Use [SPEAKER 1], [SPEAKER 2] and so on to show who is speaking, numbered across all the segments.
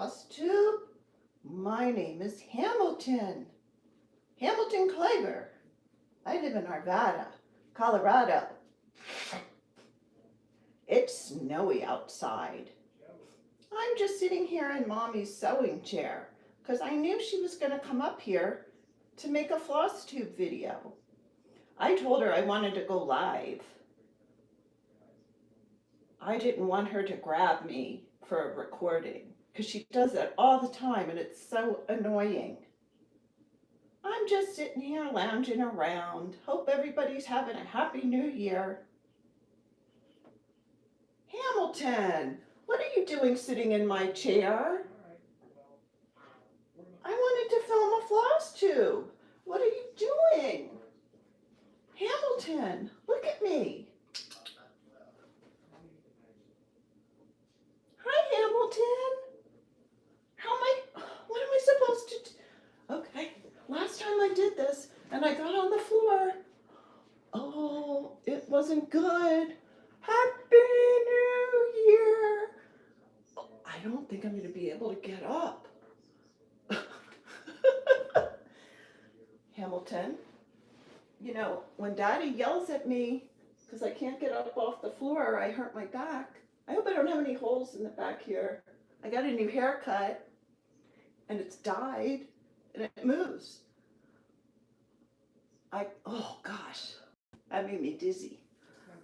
[SPEAKER 1] Flosstube. My name is Hamilton Quaker. I live in Arvada, Colorado. It's snowy outside. I'm just sitting here in Mommy's sewing chair because I knew she was going to come up here to make a Flosstube video. I told her I wanted to go live. I didn't want her to grab me for a recording because she does that all the time and it's so annoying. I'm just sitting here lounging around. Hope everybody's having a happy new year. Hamilton, what are you doing sitting in my chair? I wanted to film a Flosstube. What are you doing? Hamilton, look at me. Hi, Hamilton. What am I supposed to do? Okay, last time I did this and I got on the floor. Oh, it wasn't good. Happy New Year. Oh, I don't think I'm going to be able to get up. Hamilton, you know, when Daddy yells at me because I can't get up off the floor, I hurt my back. I hope I don't have any holes in the back here. I got a new haircut and it's dyed and it moves. Oh gosh, that made me dizzy.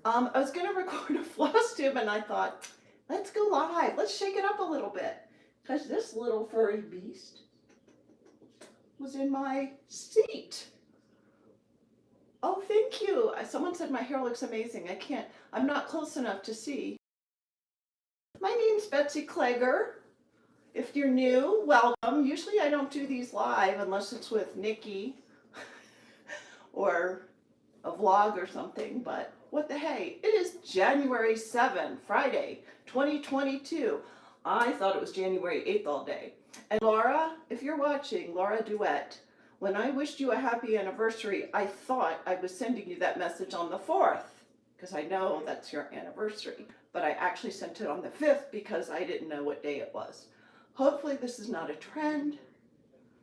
[SPEAKER 1] I was going to record a Flosstube and I thought, let's go live. Let's shake it up a little bit because this little furry beast was in my seat. Oh, thank you. Someone said my hair looks amazing. I'm not close enough to see. My name's Betsy Quaker. If you're new, welcome. Usually I don't do these live unless it's with Nikki or a vlog or something, but what the hey? It is January 7th, Friday, 2022. I thought it was January 8th all day. And Laura, if you're watching, Laura Duet, when I wished you a happy anniversary, I thought I was sending you that message on the 4th, because I know that's your anniversary. But I actually sent it on the 5th because I didn't know what day it was. Hopefully this is not a trend,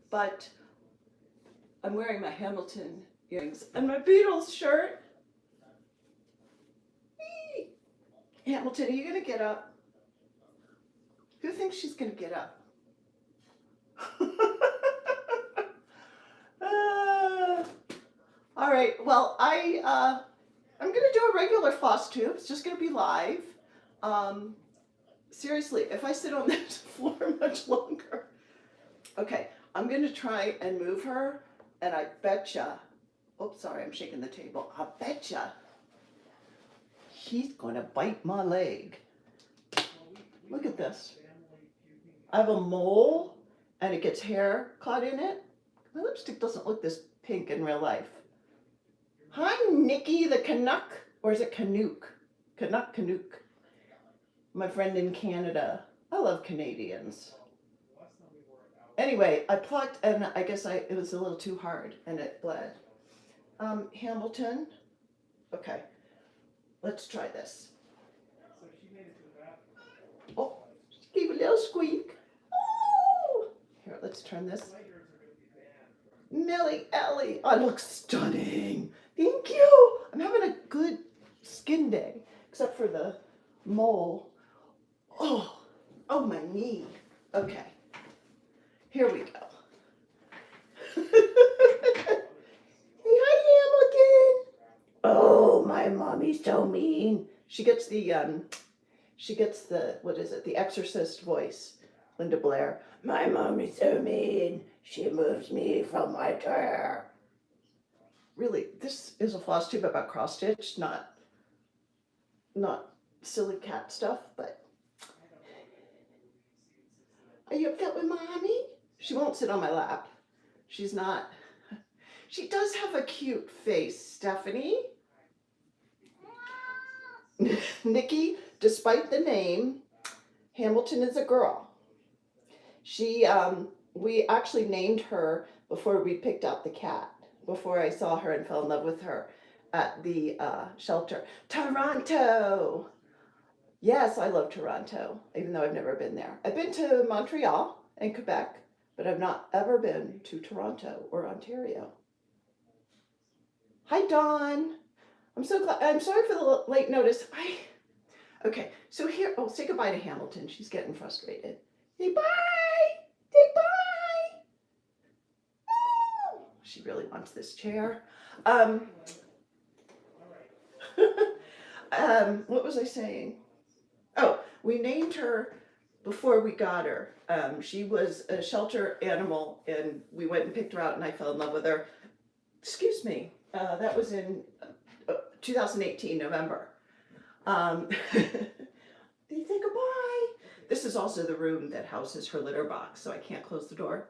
[SPEAKER 1] but I'm wearing my Hamilton earrings and my Beatles shirt. Eee. Hamilton, are you going to get up? Who thinks she's going to get up? All right, well, I'm going to do a regular Flosstube. It's just going to be live. Seriously, if I sit on this floor much longer. Okay, I'm going to try and move her, and I betcha, oops, sorry, I'm shaking the table. I betcha he's going to bite my leg. Look at this. I have a mole, and it gets hair caught in it. My lipstick doesn't look this pink in real life. Hi, Nikki the Canuck, or is it Canuck? Canuck. My friend in Canada. I love Canadians. Anyway, I plucked, and I guess it was a little too hard, and it bled. Hamilton. Okay, let's try this. Oh, she gave a little squeak. Oh! Here, let's turn this. Millie Ellie, I look stunning. Thank you. I'm having a good skin day, except for the mole. Oh, my knee. Okay, here we go. Hey, hi, Hamilton. Oh, my mommy's so mean. She gets the, what is it? The Exorcist voice. Linda Blair. My mommy's so mean. She moves me from my chair. Really, this is a Flosstube about cross stitch, not silly cat stuff, but. Are you upset with mommy? She won't sit on my lap. She's not. She does have a cute face, Stephanie. Nikki, despite the name, Hamilton is a girl. We actually named her before we picked out the cat, before I saw her and fell in love with her at the shelter. Toronto! Yes, I love Toronto, even though I've never been there. I've been to Montreal and Quebec, but I've not ever been to Toronto or Ontario. Hi, Dawn. I'm so glad. I'm sorry for the late notice. Okay, so here, oh, say goodbye to Hamilton. She's getting frustrated. Say bye. Say bye. Oh, she really wants this chair. What was I saying? Oh, we named her before we got her. She was a shelter animal, and we went and picked her out, and I fell in love with her. Excuse me. That was in 2018, November. Did you say goodbye? This is also the room that houses her litter box, so I can't close the door.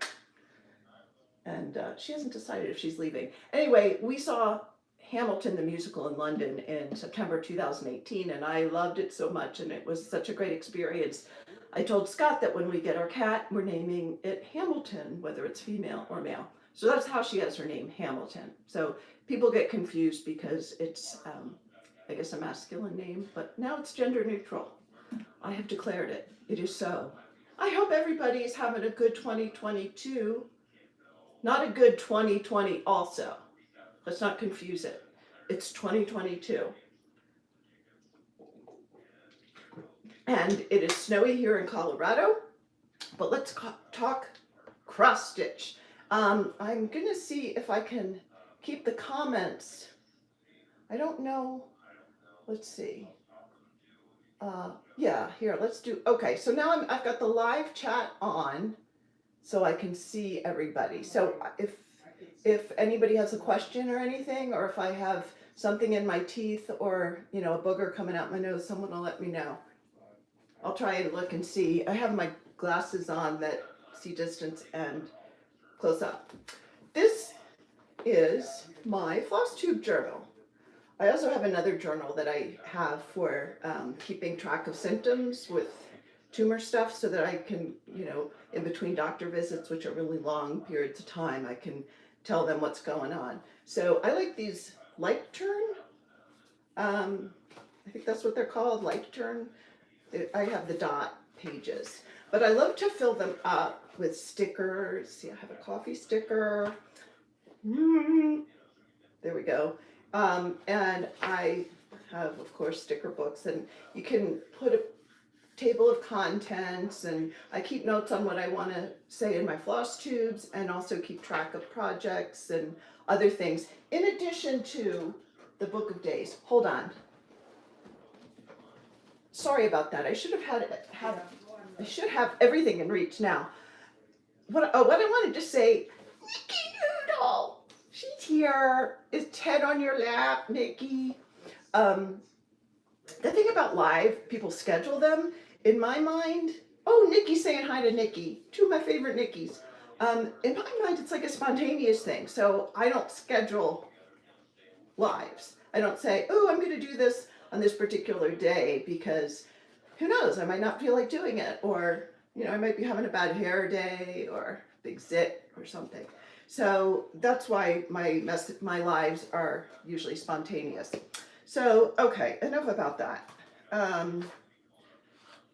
[SPEAKER 1] And she hasn't decided if she's leaving. Anyway, we saw Hamilton the musical in London in September 2018, and I loved it so much, and it was such a great experience. I told Scott that when we get our cat, we're naming it Hamilton, whether it's female or male. So that's how she has her name, Hamilton. So people get confused because it's, I guess, a masculine name, but now it's gender neutral. I have declared it. It is so. I hope everybody is having a good 2022. Not a good 2020 also. Let's not confuse it. It's 2022. And it is snowy here in Colorado, but let's talk cross stitch. I'm gonna see if I can keep the comments. I don't know, let's see. Yeah, here, let's do, okay, so now I've got the live chat on so I can see everybody. So if anybody has a question or anything, or if I have something in my teeth or, you know, a booger coming out my nose, someone will let me know. I'll try and look and see. I have my glasses on that see distance and close up. This is my Flosstube journal. I also have another journal that I have for keeping track of symptoms with tumor stuff so that I can, you know, in between doctor visits, which are really long periods of time, I can tell them what's going on. So I like these light turn. I think that's what they're called, light turn. I have the dot pages, but I love to fill them up with stickers. See, I have a coffee sticker. There we go. And I have, of course, sticker books, and you can put a table of contents, and I keep notes on what I want to say in my floss tubes, and also keep track of projects and other things, in addition to the book of days. Hold on. Sorry about that. I should have everything in reach now. What I wanted to say, Nikki Noodle, she's here. Is Ted on your lap, Nikki? The thing about live, people schedule them. In my mind, oh, Nikki's saying hi to Nikki. Two of my favorite Nikki's. In my mind, it's like a spontaneous thing. So I don't schedule lives. I don't say, oh, I'm going to do this on this particular day, because who knows, I might not feel like doing it, or, you know, I might be having a bad hair day or big zit or something. So that's why my lives are usually spontaneous. So, okay, enough about that.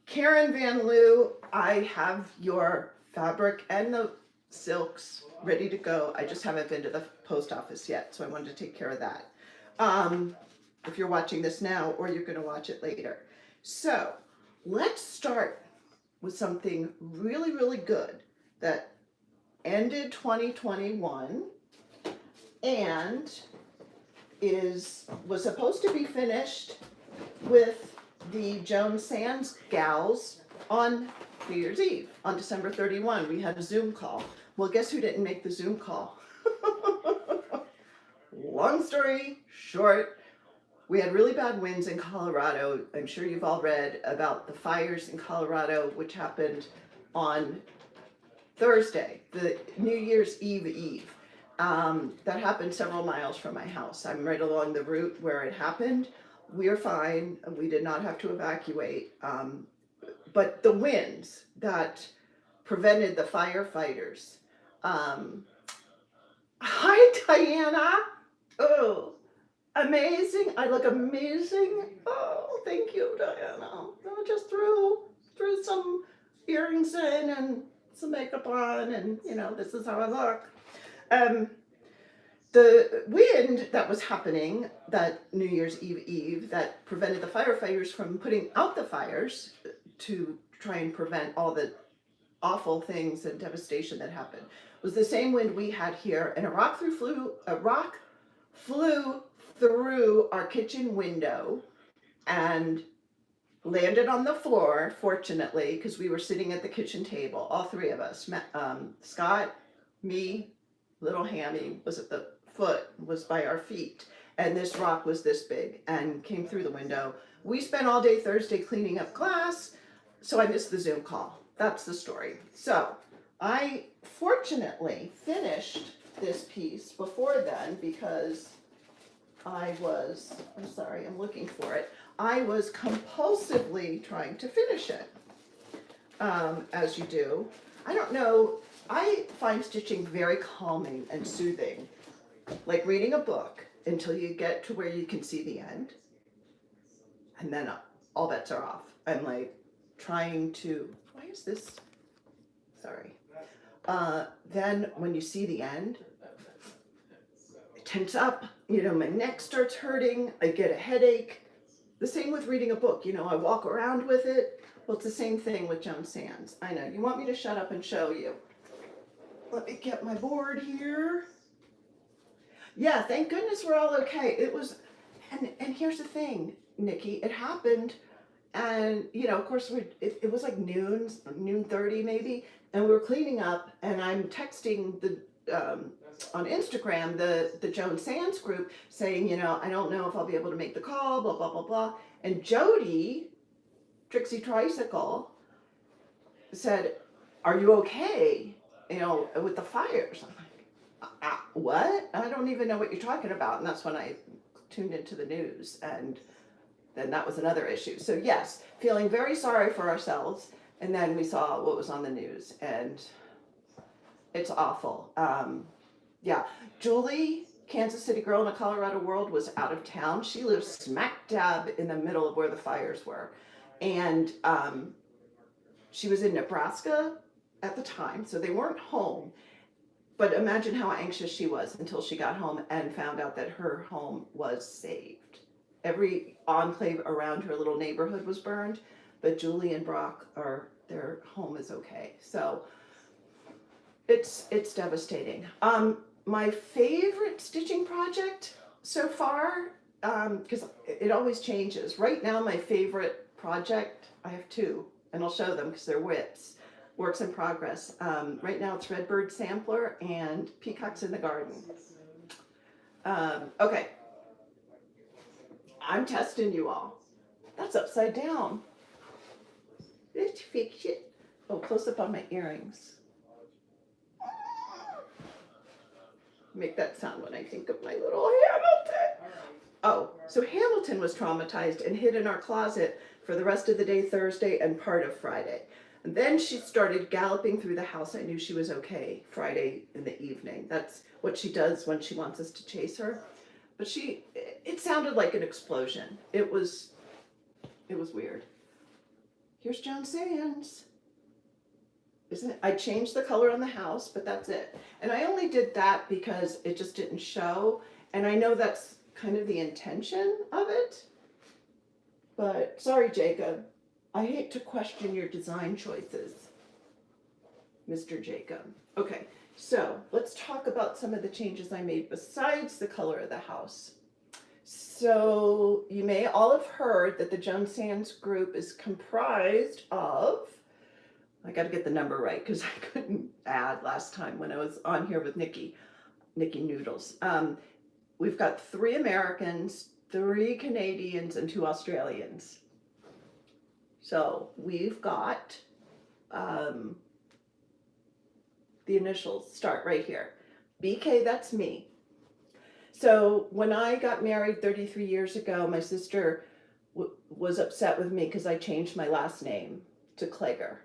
[SPEAKER 1] Karen Van Loo, I have your fabric and the silks ready to go. I just haven't been to the post office yet, so I wanted to take care of that. If you're watching this now, or you're going to watch it later. So let's start with something really, really good that ended 2021 and was supposed to be finished with the Joan Sands gals on New Year's Eve, on December 31. We had a Zoom call. Well, guess who didn't make the Zoom call? Long story short, we had really bad winds in Colorado. I'm sure you've all read about the fires in Colorado, which happened on Thursday, the New Year's Eve. That happened several miles from my house. I'm right along the route where it happened. We're fine. We did not have to evacuate. But the winds that prevented the firefighters. Hi, Diana. Oh. amazing. I look amazing. Oh, thank you, Diana. I just threw some earrings in and some makeup on, and this is how I look. The wind that was happening that New Year's Eve that prevented the firefighters from putting out the fires to try and prevent all the awful things and devastation that happened was the same wind we had here, and a rock flew through our kitchen window and landed on the floor, fortunately, because we were sitting at the kitchen table, all three of us. Scott, me, little Hammy was at the foot, was by our feet, and this rock was this big and came through the window. We spent all day Thursday cleaning up glass, so I missed the Zoom call. That's the story. So I fortunately finished this piece before then because I'm looking for it. I was compulsively trying to finish it, as you do. I don't know, I find stitching very calming and soothing, like reading a book until you get to where you can see the end, and then all bets are off. I'm like trying to, why is this, sorry. Then when you see the end, I tense up, my neck starts hurting, I get a headache. The same with reading a book, I walk around with it. Well, it's the same thing with Joan Sands. I know, you want me to shut up and show you. Let me get my board here. Yeah, thank goodness we're all okay. It was, and here's the thing, Nikki, it happened, and of course it was like noon 30 maybe, and we were cleaning up, and I'm texting the on Instagram the Joan Sands group saying, I don't know if I'll be able to make the call, blah blah blah blah, and Jody, Trixie Tricycle, said, "Are you okay? With the fires?" I'm like, what? I don't even know what you're talking about. And that's when I tuned into the news, and then that was another issue. So yes, feeling very sorry for ourselves, and then we saw what was on the news, and it's awful. Yeah, Julie, Kansas City girl in a Colorado world, was out of town. She lives smack dab in the middle of where the fires were, and she was in Nebraska at the time, so they weren't home. But imagine how anxious she was until she got home and found out that her home was saved. Every enclave around her little neighborhood was burned, but Julie and Brock their home is okay. So it's devastating. My favorite stitching project so far, because it always changes. Right now, my favorite project, I have two, and I'll show them because they're whips. Works in progress. Right now it's Redbird Sampler and Peacocks in the Garden. Okay. I'm testing you all. That's upside down. Let's fix it. Oh, close up on my earrings. Make that sound when I think of my little Hamilton. Oh, so Hamilton was traumatized and hid in our closet for the rest of the day Thursday and part of Friday. And then she started galloping through the house. I knew she was okay Friday in the evening. That's what she does when she wants us to chase her. But it sounded like an explosion. It was weird. Here's Joan Sands. Isn't it? I changed the color on the house, but that's it. And I only did that because it just didn't show. And I know that's kind of the intention of it. But sorry, Jacob. I hate to question your design choices, Mr. Jacob. Okay, so let's talk about some of the changes I made besides the color of the house. So you may all have heard that the Joan Sands group is comprised of, I got to get the number right because I couldn't add last time when I was on here with Nikki Noodles. We've got 3 Americans, 3 Canadians, and 2 Australians. So we've got the initials start right here. BK, that's me. So when I got married 33 years ago, my sister was upset with me because I changed my last name to Klager,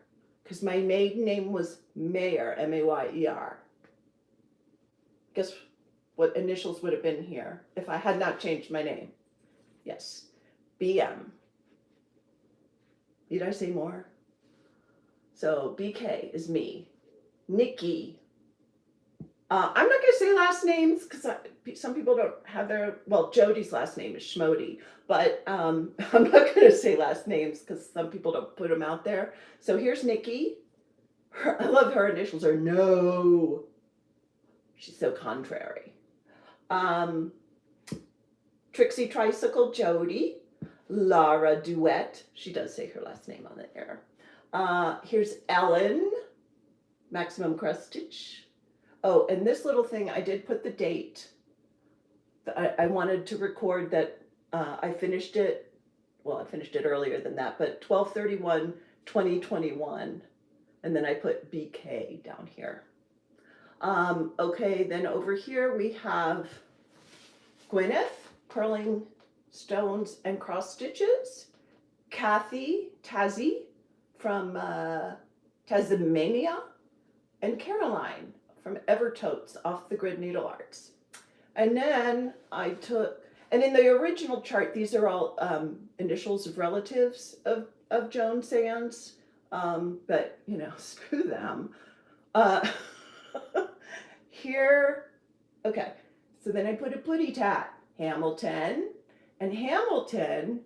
[SPEAKER 1] because my maiden name was Mayer, M-A-Y-E-R. Guess what initials would have been here if I had not changed my name. Yes, BM. Need I say more? So BK is me. Nikki. I'm not gonna say last names because some people don't have their, well, Jody's last name is Schmody, but I'm not gonna say last names because some people don't put them out there. So here's Nikki. I love her initials are no. She's so contrary. Trixie Tricycle Jody. Lara Duet. She does say her last name on the air. Here's Ellen. Maximum Crust Stitch. Oh, and this little thing, I did put the date. I wanted to record that I finished it. Well, I finished it earlier than that, but 12/31/2021. And then I put BK down here. Okay, then over here we have Gwyneth, Purling Stones and Cross Stitches. Kathy, Tazzy from Tasmania. And Caroline from Evertotes Off the Grid Needle Arts. And then I took, and in the original chart, these are all initials of relatives of Joan Sands, but you know, screw them. Here, okay, so then I put a putty tat, Hamilton, and Hamilton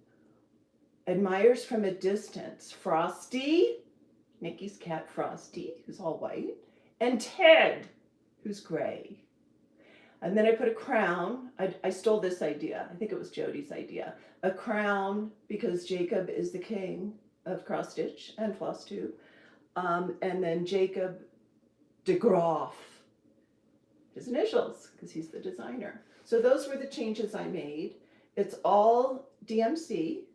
[SPEAKER 1] admires from a distance Frosty, Nikki's cat Frosty, who's all white, and Ted, who's gray. And then I put a crown. I stole this idea. I think it was Jody's idea. A crown because Jacob is the king of cross stitch and Flosstube. And then Jacob DeGroff, his initials, because he's the designer. So those were the changes I made. It's all DMC,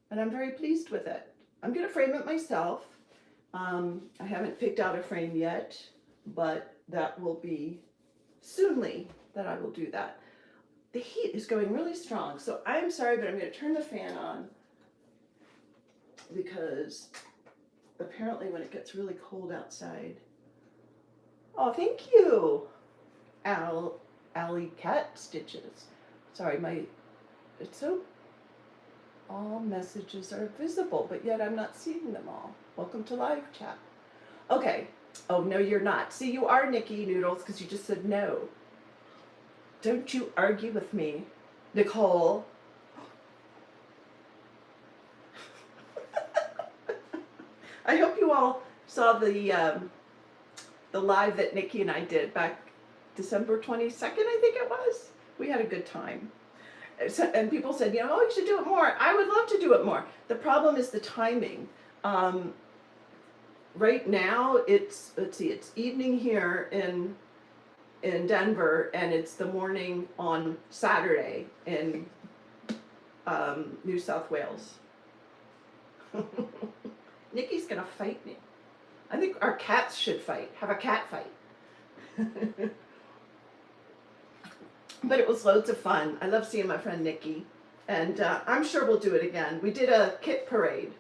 [SPEAKER 1] and I'm very pleased with it. I'm going to frame it myself. I haven't picked out a frame yet, but that will be soonly that I will do that. The heat is going really strong, so I'm sorry, but I'm going to turn the fan on because apparently when it gets really cold outside. Oh, thank you, Alley Cat Stitches. Sorry, it's so, all messages are visible, but yet I'm not seeing them all. Welcome to live chat. Okay. Oh, no, you're not. See, you are Nikki Noodles because you just said no. Don't you argue with me, Nicole. I hope you all saw the live that Nikki and I did back December 22nd, I think it was. We had a good time. And people said, you know, oh, you should do it more. I would love to do it more. The problem is the timing. Right now, it's evening here in Denver, and it's the morning on Saturday in New South Wales. Nikki's gonna fight me. I think our cats should fight. Have a cat fight. But it was loads of fun. I love seeing my friend Nikki, and I'm sure we'll do it again. We did a kit parade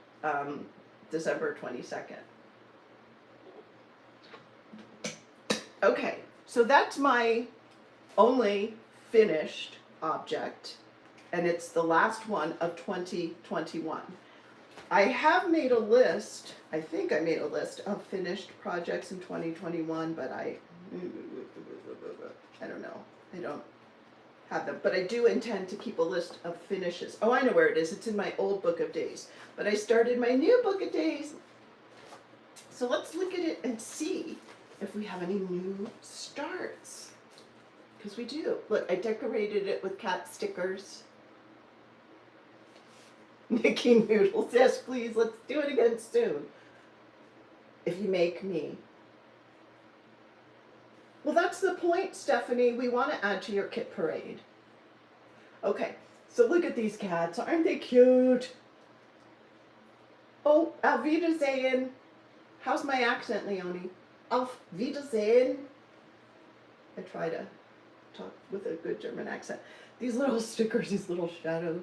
[SPEAKER 1] December 22nd. Okay, so that's my only finished object, and it's the last one of 2021. I have made a list, I think I made a list of finished projects in 2021, but I don't know, I don't have them, but I do intend to keep a list of finishes. Oh, I know where it is, it's in my old book of days, but I started my new book of days, so let's look at it and see if we have any new starts, because we do. Look, I decorated it with cat stickers. Nikki Noodles, yes please, let's do it again soon, if you make me. Well, that's the point, Stephanie. We want to add to your kit parade. Okay, so look at these cats, aren't they cute? Oh, auf Wiedersehen. How's my accent, Leonie? Auf Wiedersehen. I try to talk with a good German accent. These little stickers, these little shadow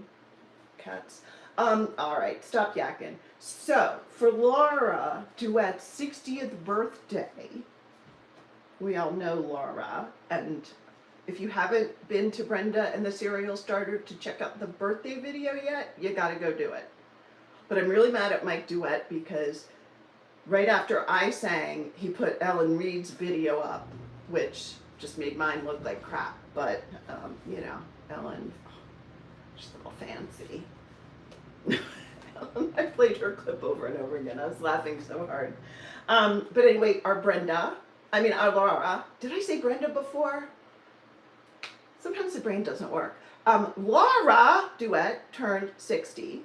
[SPEAKER 1] cats. All right, stop yakking. So, for Laura Duet's 60th birthday, we all know Laura, and if you haven't been to Brenda and the Serial Starter to check out the birthday video yet, you gotta go do it. But I'm really mad at Mike Duet because right after I sang, he put Ellen Reed's video up, which just made mine look like crap. But, you know, Ellen, she's a little fancy. I played her clip over and over again. I was laughing so hard. But anyway, our Laura, did I say Brenda before? Sometimes the brain doesn't work. Laura Duet turned 60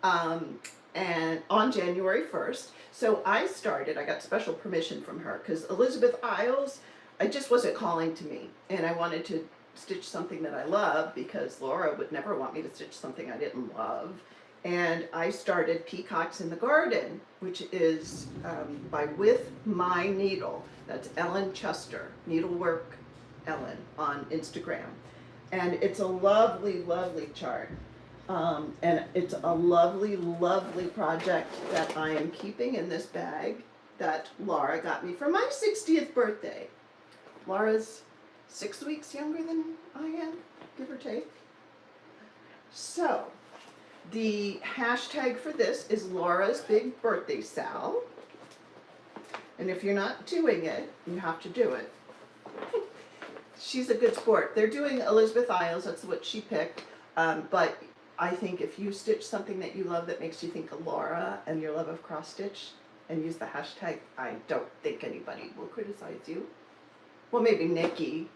[SPEAKER 1] and on January 1st. So I got special permission from her because Elizabeth Isles, I just wasn't calling to me. And I wanted to stitch something that I love because Laura would never want me to stitch something I didn't love. And I started Peacocks in the Garden, which is by With My Needle. That's Ellen Chester, Needlework Ellen on Instagram. And it's a lovely, lovely chart. And it's a lovely, lovely project that I am keeping in this bag that Laura got me for my 60th birthday. Laura's 6 weeks younger than I am, give or take. So, the hashtag for this is Laura's Big Birthday Sal. And if you're not doing it, you have to do it. She's a good sport. They're doing Elizabeth Isles, that's what she picked. But I think if you stitch something that you love that makes you think of Laura and your love of cross stitch and use the hashtag, I don't think anybody will criticize you. Well, maybe Nikki.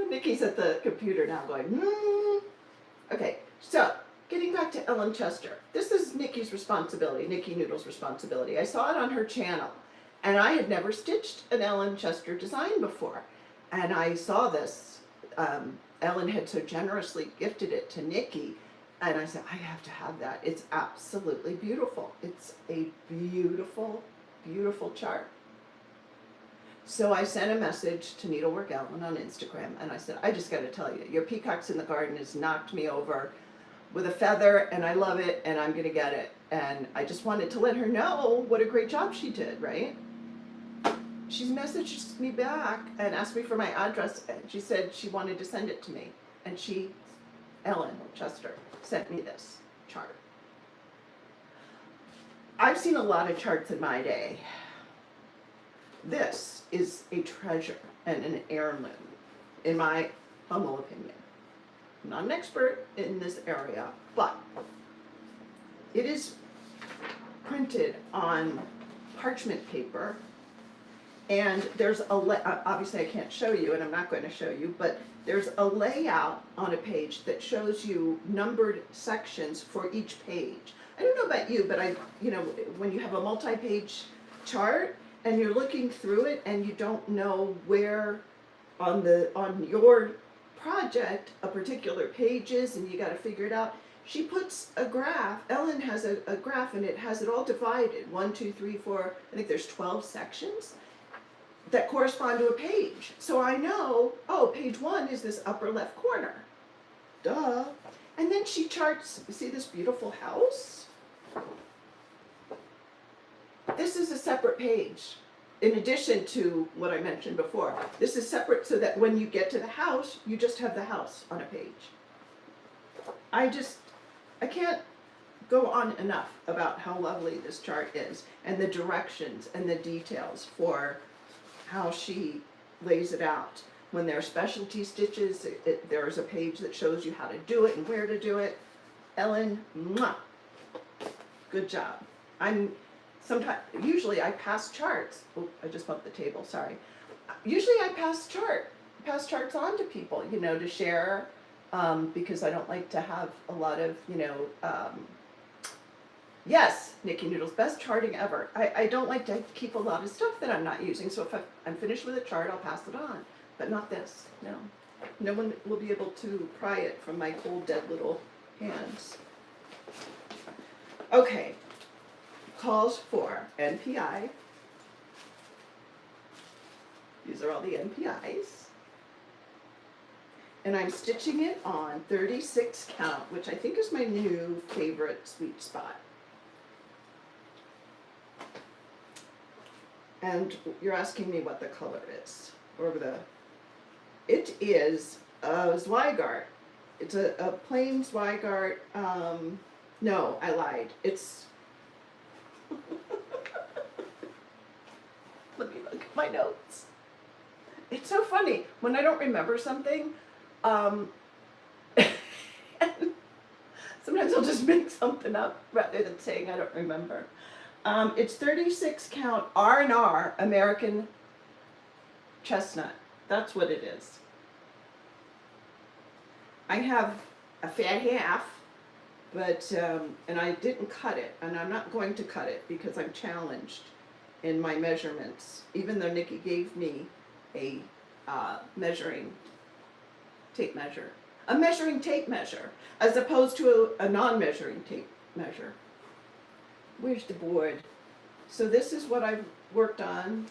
[SPEAKER 1] Nikki's at the computer now going, Okay, so getting back to Ellen Chester. This is Nikki's responsibility, Nikki Noodle's responsibility. I saw it on her channel, and I had never stitched an Ellen Chester design before. And I saw this. Ellen had so generously gifted it to Nikki, and I said, I have to have that. It's absolutely beautiful. It's a beautiful, beautiful chart. So I sent a message to Needlework Ellen on Instagram, and I said, I just got to tell you, your Peacocks in the Garden has knocked me over with a feather, and I love it, and I'm going to get it. And I just wanted to let her know what a great job she did, right? She's messaged me back and asked me for my address, and she said she wanted to send it to me. And Ellen Chester, sent me this chart. I've seen a lot of charts in my day. This is a treasure and an heirloom, in my humble opinion. I'm not an expert in this area, but it is printed on parchment paper, and there's obviously I can't show you, and I'm not going to show you, but there's a layout on a page that shows you numbered sections for each page. I don't know about you, but when you have a multi-page chart and you're looking through it and you don't know where on your project a particular page is, and you got to figure it out. She puts a graph. Ellen has a graph, and it has it all divided. 1, 2, 3, 4. I think there's 12 sections that correspond to a page. So I know, page 1 is this upper left corner. Duh. And then she charts, you see this beautiful house? This is a separate page. In addition to what I mentioned before, this is separate so that when you get to the house, you just have the house on a page. I can't go on enough about how lovely this chart is, and the directions and the details for how she lays it out. When there are specialty stitches, there is a page that shows you how to do it and where to do it. Ellen, mwah, good job. Usually I pass charts. Oh, I just bumped the table, sorry. Usually I pass charts on to people, to share, because I don't like to have a lot of, yes, Nikki Noodle's best charting ever. I don't like to keep a lot of stuff that I'm not using, so if I'm finished with a chart, I'll pass it on. But not this, no. No one will be able to pry it from my cold, dead little hands. Okay. Calls for NPI. These are all the NPIs. And I'm stitching it on 36 count, which I think is my new favorite sweet spot. And you're asking me what the color is, or it is a Zweigart. It's a plain Zweigart. No, I lied. It's, let me look at my notes. It's so funny when I don't remember something. Sometimes I'll just make something up rather than saying I don't remember. It's 36 count R&R American chestnut. That's what it is. I have a fat half, but and I didn't cut it, and I'm not going to cut it because I'm challenged in my measurements. Even though Nikki gave me a measuring tape measure. A measuring tape measure, as opposed to a non-measuring tape measure. Where's the board? So this is what I've worked on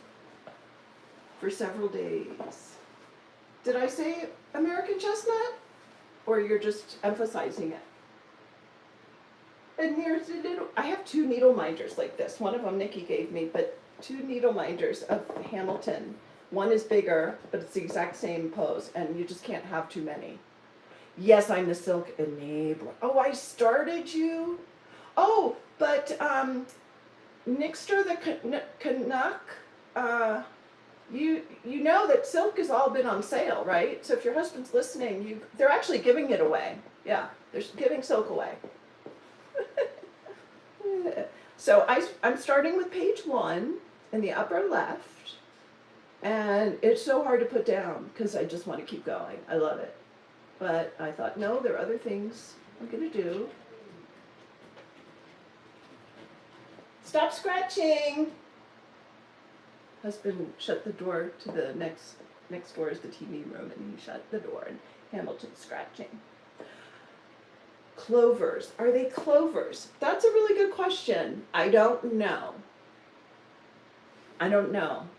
[SPEAKER 1] for several days. Did I say American chestnut? Or you're just emphasizing it? And there's a little, I have 2 needle minders like this. One of them Nikki gave me, but 2 needle minders of Hamilton. One is bigger, but it's the exact same pose, and you just can't have too many. Yes, I'm the silk enabler. Oh, I started you? Oh, but Nixter the Canuck, you know that silk has all been on sale, right? So if your husband's listening, they're actually giving it away. Yeah, they're giving silk away. So I'm starting with page 1 in the upper left, and it's so hard to put down because I just want to keep going. I love it. But I thought, no, there are other things I'm going to do. Stop scratching! Husband shut the door to the next door is the TV room, and he shut the door, and Hamilton's scratching. Clovers. Are they clovers? That's a really good question. I don't know.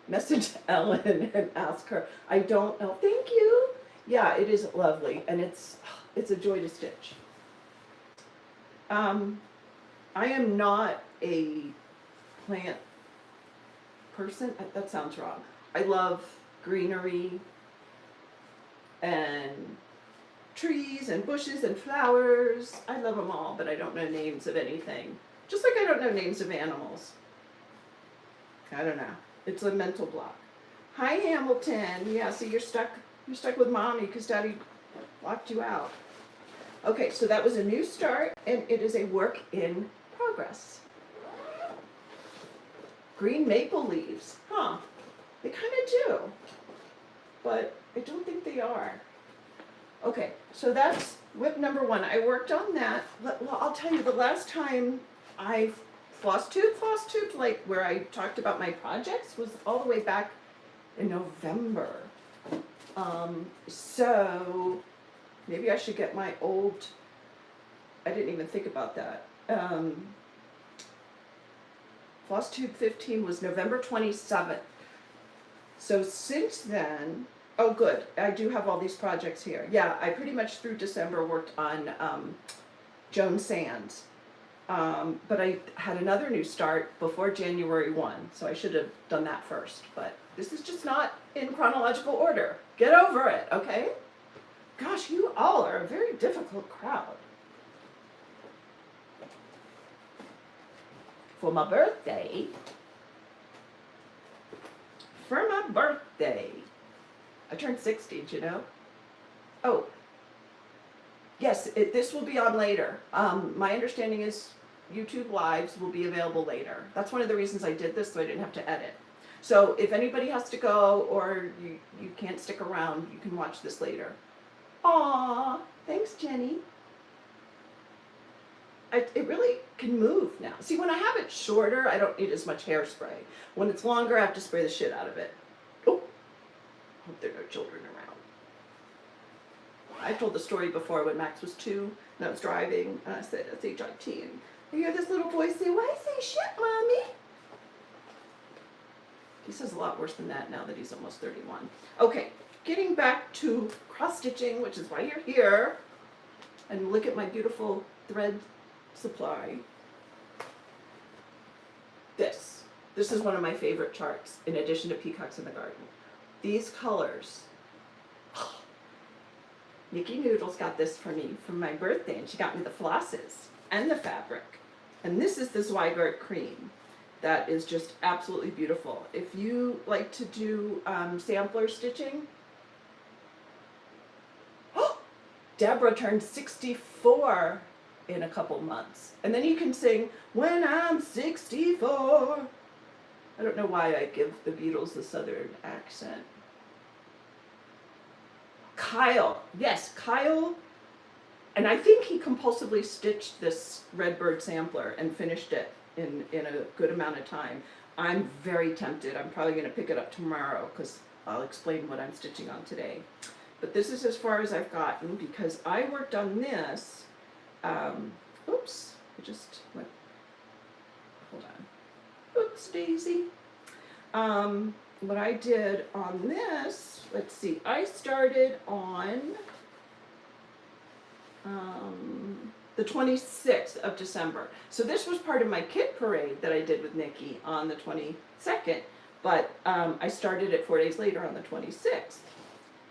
[SPEAKER 1] Message Ellen and ask her. I don't know. Thank you. Yeah, it is lovely, and it's a joy to stitch. I am not a plant person. That sounds wrong. I love greenery and trees and bushes and flowers. I love them all, but I don't know names of anything. Just like I don't know names of animals. I don't know. It's a mental block. Hi, Hamilton. Yeah, so you're stuck with mommy because daddy locked you out. Okay, so that was a new start, and it is a work in progress. Green maple leaves. Huh. They kind of do, but I don't think they are. Okay, so that's whip number 1. I worked on that. Well, I'll tell you, the last time I Flosstube, like where I talked about my projects, was all the way back in November. So maybe I should get my old, I didn't even think about that. Flosstube 15 was November 27th. So since then, oh good, I do have all these projects here. Yeah, I pretty much through December worked on Joan Sands. But I had another new start before January 1, so I should have done that first. But this is just not in chronological order. Get over it, okay? Gosh, you all are a very difficult crowd. For my birthday, I turned 60, did you know? Oh, yes, this will be on later. My understanding is YouTube Lives will be available later. That's one of the reasons I did this, so I didn't have to edit. So if anybody has to go or you can't stick around, you can watch this later. Aw, thanks, Jenny. It really can move now. See, when I have it shorter, I don't need as much hairspray. When it's longer, I have to spray the shit out of it. Oh, hope there are no children around. I told the story before when Max was 2 and I was driving, and I said, S-H-I-T, and I hear this little boy say, why say shit, Mommy? He says a lot worse than that now that he's almost 31. Okay, getting back to cross-stitching, which is why you're here, and look at my beautiful thread supply. This This is one of my favorite charts, in addition to Peacocks in the Garden. These colors. Nikki Noodles got this for me for my birthday, and she got me the flosses and the fabric. And this is the Zweigart cream. That is just absolutely beautiful. If you like to do sampler stitching, Deborah turned 64 in a couple months. And then you can sing, "When I'm 64." I don't know why I give the Beatles the southern accent. Kyle, yes, Kyle, and I think he compulsively stitched this Redbird sampler and finished it in a good amount of time. I'm very tempted. I'm probably going to pick it up tomorrow because I'll explain what I'm stitching on today. But this is as far as I've gotten because I worked on this. Oops, I just went, hold on. Oops, Daisy. What I did on this, let's see, I started on the 26th of December. So this was part of my kit parade that I did with Nikki on the 22nd, but I started it 4 days later on the 26th.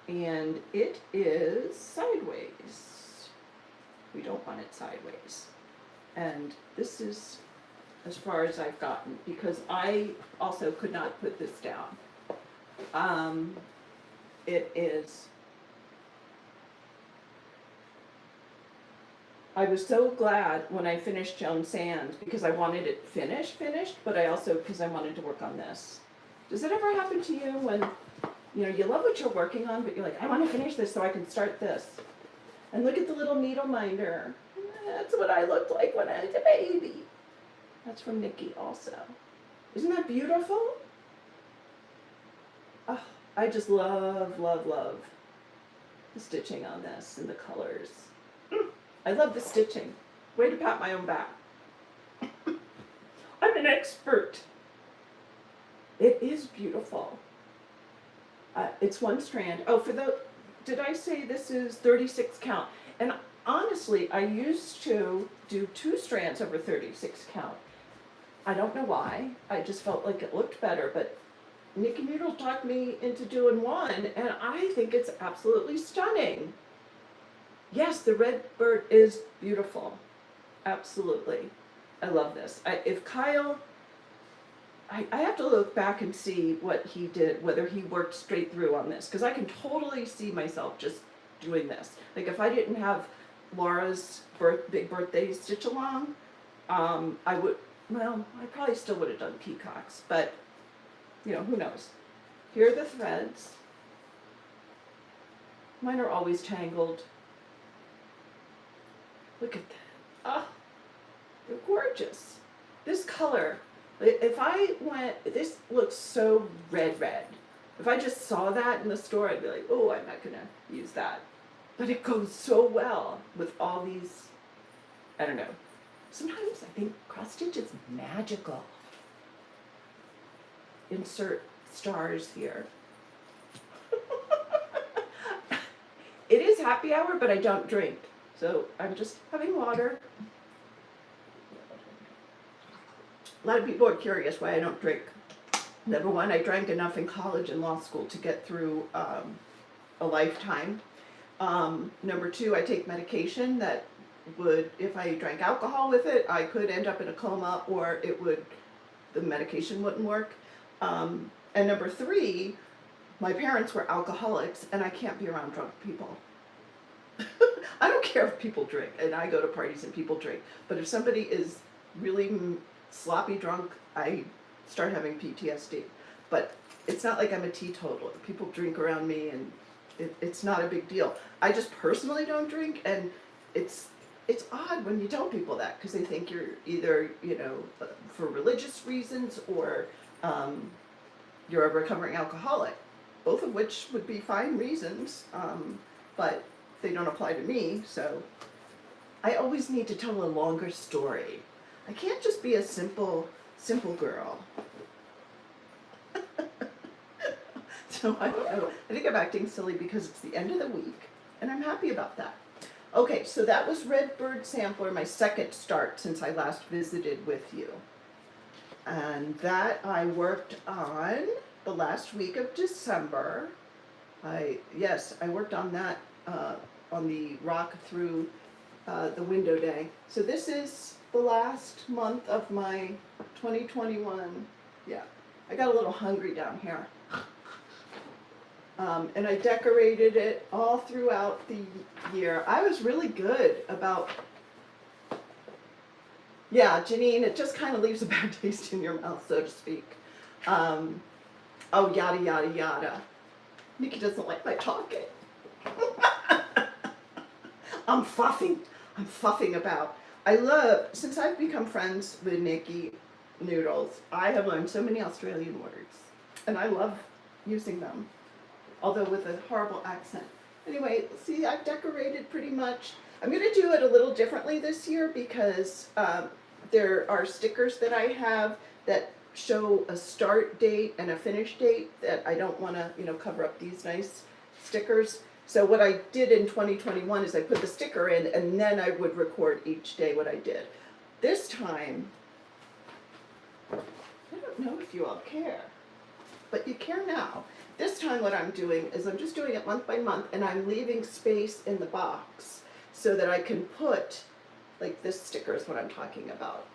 [SPEAKER 1] And it is sideways. We don't want it sideways. And this is as far as I've gotten because I also could not put this down. It is, I was so glad when I finished Joan Sands because I wanted it finished, but I also, because I wanted to work on this. Does it ever happen to you when, you know, you love what you're working on, but you're like, I want to finish this so I can start this. And look at the little needle minder. That's what I looked like when I was a baby. That's from Nikki also. Isn't that beautiful? Oh, I just love, love, love the stitching on this and the colors. I love the stitching. Way to pat my own back. I'm an expert. It is beautiful. It's one strand. Oh, did I say this is 36 count? And honestly, I used to do 2 strands over 36 count. I don't know why. I just felt like it looked better, but Nikki Noodle talked me into doing 1, and I think it's absolutely stunning. Yes, the Redbird is beautiful. Absolutely. I love this. If Kyle, I have to look back and see what he did, whether he worked straight through on this, because I can totally see myself just doing this. Like if I didn't have Laura's big birthday stitch along, I would, well, I probably still would have done Peacocks, but you know, who knows. Here are the threads. Mine are always tangled. Look at that. Oh, they're gorgeous. This color, if I went, this looks so red. If I just saw that in the store, I'd be like, oh, I'm not gonna use that. But it goes so well with all these, I don't know. Sometimes I think cross stitch is magical. Insert stars here. It is happy hour, but I don't drink. So I'm just having water. A lot of people are curious why I don't drink. Number one, I drank enough in college and law school to get through a lifetime. Number two, I take medication that would, if I drank alcohol with it, I could end up in a coma, or the medication wouldn't work. And number three, my parents were alcoholics, and I can't be around drunk people. I don't care if people drink, and I go to parties and people drink, but if somebody is really sloppy drunk, I start having PTSD. But it's not like I'm a teetotaler. People drink around me, and it's not a big deal. I just personally don't drink, and it's odd when you tell people that, because they think you're either, you know, for religious reasons, or you're a recovering alcoholic, both of which would be fine reasons, but they don't apply to me. So I always need to tell a longer story. I can't just be a simple girl. So I don't know. I think I'm acting silly because it's the end of the week, and I'm happy about that. Okay, so that was Redbird Sampler, my second start since I last visited with you. And that I worked on the last week of December. Yes, I worked on that on the rock through the window day. So this is the last month of my 2021. Yeah, I got a little hungry down here. And I decorated it all throughout the year. I was really good about, yeah, Janine, it just kind of leaves a bad taste in your mouth, so to speak. Oh, yada, yada, yada. Nikki doesn't like my talking. I'm fuffing about. I love, since I've become friends with Nikki Noodles, I have learned so many Australian words. And I love using them, although with a horrible accent. Anyway, see, I've decorated pretty much. I'm going to do it a little differently this year because there are stickers that I have that show a start date and a finish date that I don't want to, cover up these nice stickers. So what I did in 2021 is I put the sticker in and then I would record each day what I did. This time, I don't know if you all care, but you care now. This time what I'm doing is I'm just doing it month by month and I'm leaving space in the box so that I can put, like this sticker is what I'm talking about.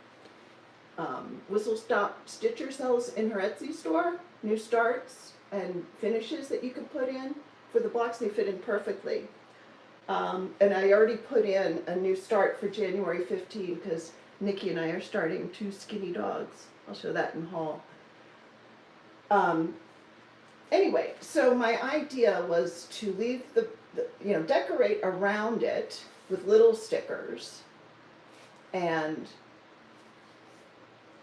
[SPEAKER 1] Whistle Stop Stitcher sells in her Etsy store, new starts and finishes that you can put in. For the blocks, they fit in perfectly. And I already put in a new start for January 15 because Nikki and I are starting 2 skinny dogs. I'll show that in haul. Anyway, so my idea was to leave the decorate around it with little stickers. And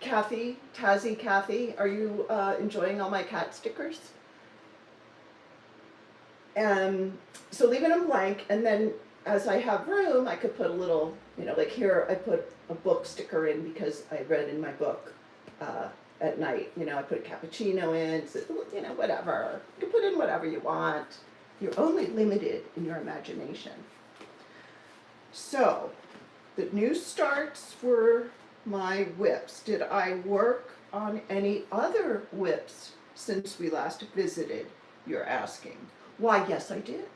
[SPEAKER 1] Kathy, are you enjoying all my cat stickers? So leaving them blank, and then as I have room, I could put a little, like here I put a book sticker in because I read in my book at night. I put a cappuccino in, so, whatever. You can put in whatever you want. You're only limited in your imagination. So, the new starts were my whips. Did I work on any other whips since we last visited, you're asking? Why, yes, I did.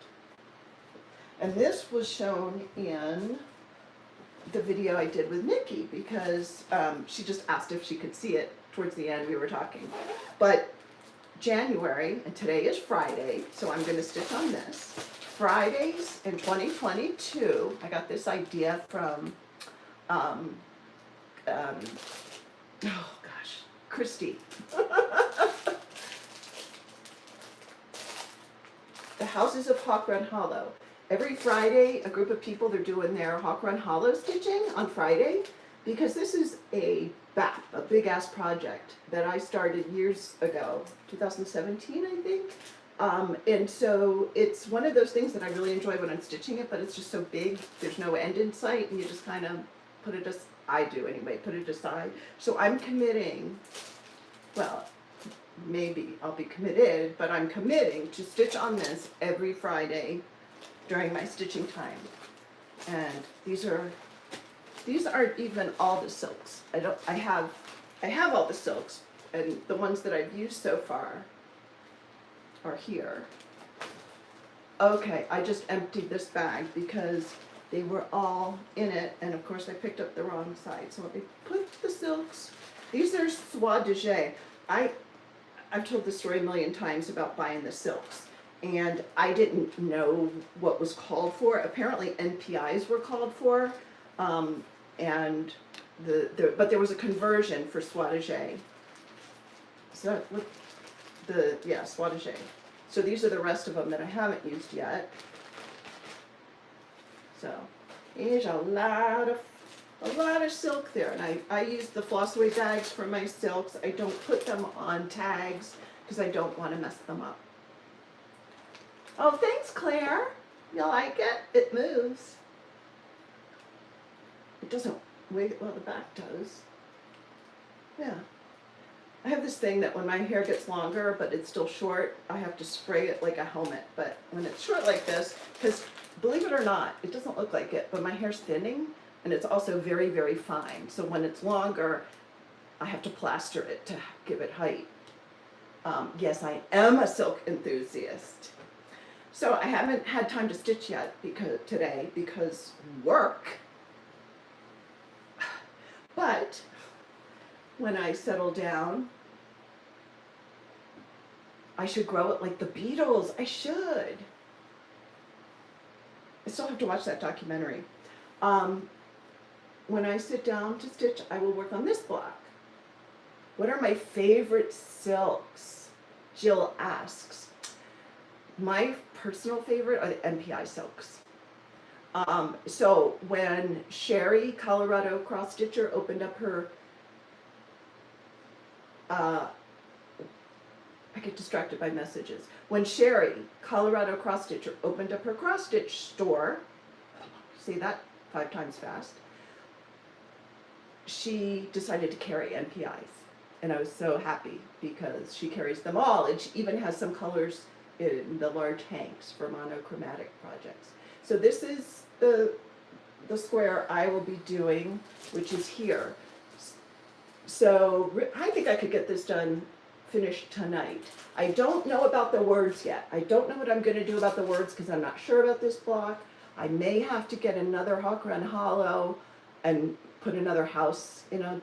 [SPEAKER 1] And this was shown in the video I did with Nikki because she just asked if she could see it towards the end. We were talking. But January, and today is Friday, so I'm going to stitch on this. Fridays in 2022, I got this idea from, Christy. The Houses of Hawk Run Hollow. Every Friday, a group of people, they're doing their Hawk Run Hollow stitching on Friday because this is a BAP, a big ass project that I started years ago, 2017, I think. And so it's one of those things that I really enjoy when I'm stitching it, but it's just so big, there's no end in sight, and you just kind of put it, I do anyway, put it aside. So I'm committing, well, maybe I'll be committed, but I'm committing to stitch on this every Friday during my stitching time. And these aren't even all the silks. I have all the silks, and the ones that I've used so far are here. Okay, I just emptied this bag because they were all in it, and of course I picked up the wrong side. So let me put the silks. These are soie de jais. I've told this story a million times about buying the silks, and I didn't know what was called for. Apparently NPIs were called for, and but there was a conversion for soie de jais. So soie de jais. So these are the rest of them that I haven't used yet. So there's a lot of silk there, and I use the Flossaway bags for my silks. I don't put them on tags because I don't want to mess them up. Oh, thanks, Claire. You like it? It moves. It doesn't wiggle, well, the back does. Yeah. I have this thing that when my hair gets longer, but it's still short, I have to spray it like a helmet. But when it's short like this, because believe it or not, it doesn't look like it, but my hair's thinning, and it's also very, very fine. So when it's longer, I have to plaster it to give it height. Yes, I am a silk enthusiast. So I haven't had time to stitch yet today because work. But when I settle down, I should grow it like the Beatles. I should. I still have to watch that documentary. When I sit down to stitch, I will work on this block. What are my favorite silks? Jill asks. My personal favorite are the MPI silks. So when Sherry, Colorado cross stitcher, opened up her, I get distracted by messages. When Sherry, Colorado cross stitcher, opened up her cross stitch store, say that 5 times fast, she decided to carry MPIs. And I was so happy because she carries them all, and she even has some colors in the large hanks for monochromatic projects. So this is the square I will be doing, which is here. So I think I could get this done, finished tonight. I don't know about the words yet. I don't know what I'm going to do about the words because I'm not sure about this block. I may have to get another Hawk Run Hollow and put another house in a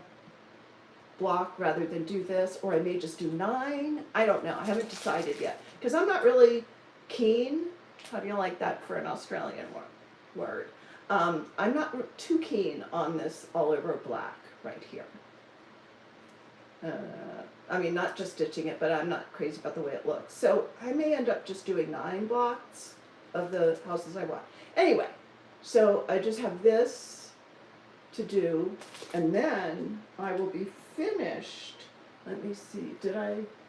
[SPEAKER 1] block rather than do this, or I may just do 9. I don't know. I haven't decided yet because I'm not really keen. How do you like that for an Australian word? I'm not too keen on this all over black right here. I mean, not just stitching it, but I'm not crazy about the way it looks. So I may end up just doing 9 blocks of the houses I want. Anyway, so I just have this to do, and then I will be finished. Let me see,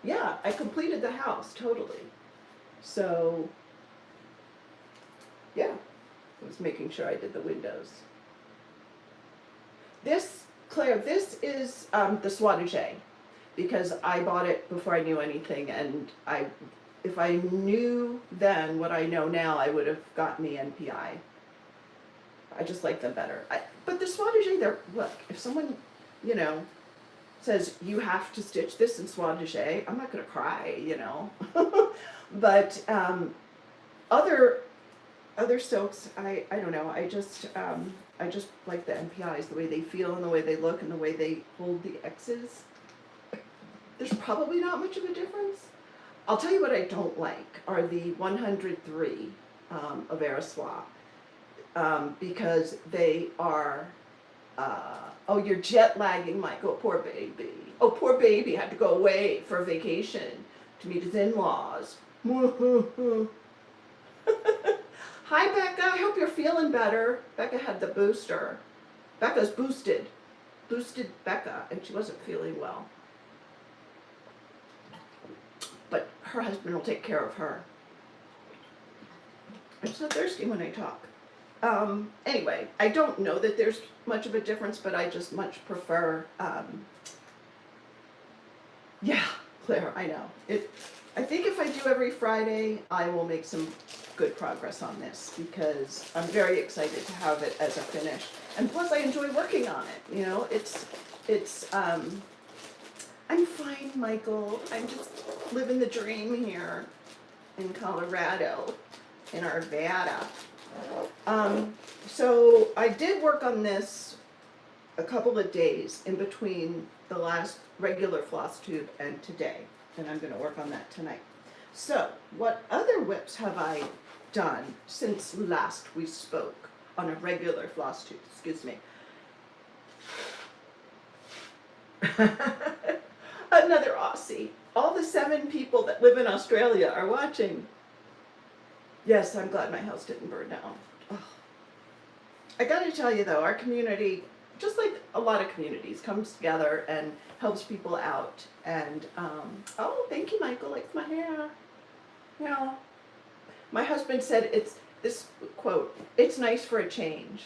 [SPEAKER 1] yeah, I completed the house, totally. So, yeah, I was making sure I did the windows. This, Claire, this is the Swattage, because I bought it before I knew anything, and if I knew then what I know now, I would have gotten the NPI. I just like them better. But the Swattage, look, if someone, says you have to stitch this in Swattage, I'm not gonna cry, But other silks, I don't know. I just like the NPIs, the way they feel and the way they look and the way they hold the X's. There's probably not much of a difference. I'll tell you what I don't like are the 103 of Aerosois. Because they are, oh, you're jet lagging, Michael, poor baby. Oh, poor baby had to go away for a vacation to meet his in-laws. Hi, Becca, I hope you're feeling better. Becca had the booster. Becca's boosted Becca, and she wasn't feeling well. But her husband will take care of her. I'm so thirsty when I talk. Anyway, I don't know that there's much of a difference, but I just much prefer, yeah, Claire, I know. I think if I do every Friday, I will make some good progress on this because I'm very excited to have it as a finish. And plus I enjoy working on it, I'm fine, Michael. I'm just living the dream here in Colorado, in Arvada. So I did work on this a couple of days in between the last regular Flosstube and today, and I'm going to work on that tonight. So what other whips have I done since last we spoke on a regular Flosstube? Excuse me. Another Aussie. All the 7 people that live in Australia are watching. Yes, I'm glad my house didn't burn down. Oh. I gotta tell you though, our community, just like a lot of communities, comes together and helps people out. And, oh, thank you, Michael, likes my hair. Yeah. My husband said it's, this quote, "It's nice for a change."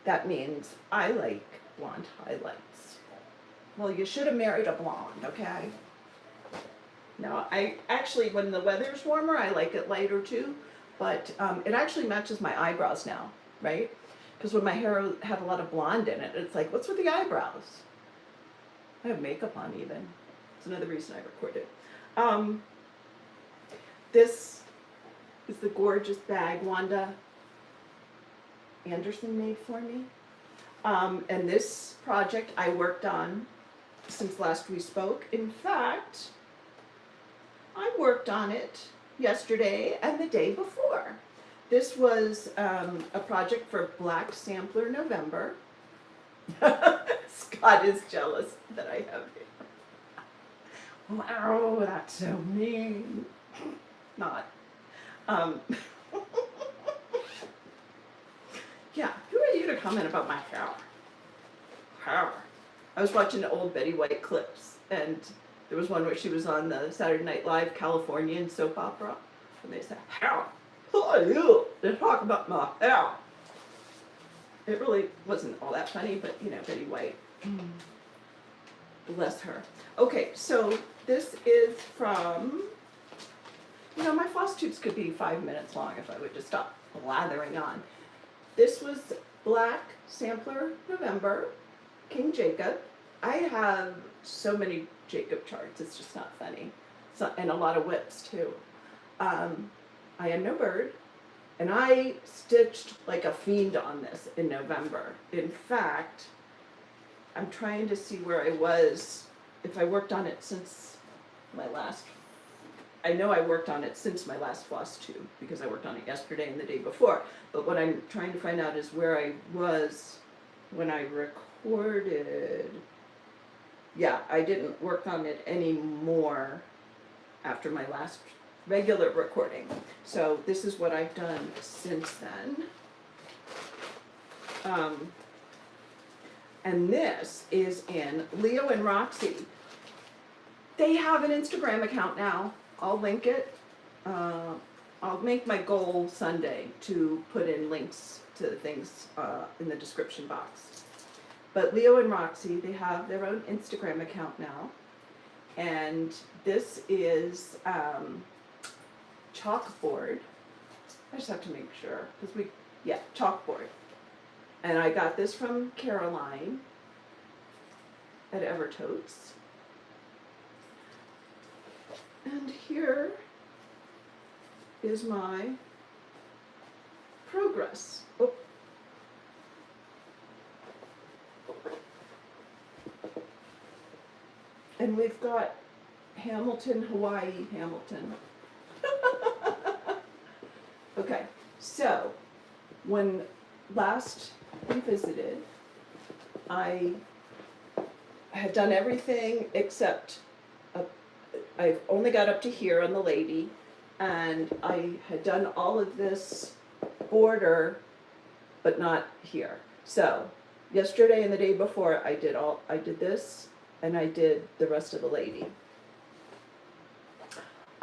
[SPEAKER 1] That means I like blonde highlights. Well, you should have married a blonde, okay? Now, I actually, when the weather's warmer, I like it lighter too, but it actually matches my eyebrows now, right? Because when my hair had a lot of blonde in it, it's like, what's with the eyebrows? I have makeup on even. It's another reason I recorded. This is the gorgeous bag Wanda Anderson made for me. And this project I worked on since last we spoke. In fact, I worked on it yesterday and the day before. This was a project for Black Sampler November. Scott is jealous that I have it. Wow, that's so mean. Not. Yeah, who are you to comment about my hair? Hair. I was watching old Betty White clips, and there was one where she was on the Saturday Night Live Californian soap opera, and they said, hair. Who are you to talk about my hair? It really wasn't all that funny, but you know, Betty White. Bless her. Okay, so this is from, you know, my floss tubes could be 5 minutes long if I would just stop blathering on. This was Black Sampler November, King Jacob. I have so many Jacob charts, it's just not funny. So, and a lot of whips too. I Am No Bird, and I stitched like a fiend on this in November. In fact, I'm trying to see where I was, if I worked on it since my last, I know I worked on it since my last floss tube, because I worked on it yesterday and the day before, but what I'm trying to find out is where I was when I recorded. Yeah, I didn't work on it anymore after my last regular recording. So this is what I've done since then. And this is in Leo and Roxy. They have an Instagram account now. I'll link it. I'll make my goal Sunday to put in links to things in the description box. But Leo and Roxy, they have their own Instagram account now. And this is chalkboard. I just have to make sure, because chalkboard. And I got this from Caroline at Evertotes. And here is my progress. Oh. And we've got Hamilton, Hawaii, Hamilton. Okay, so when last we visited, I had done everything except I've only got up to here on the lady, and I had done all of this border, but not here. So yesterday and the day before, I did this, and I did the rest of the lady.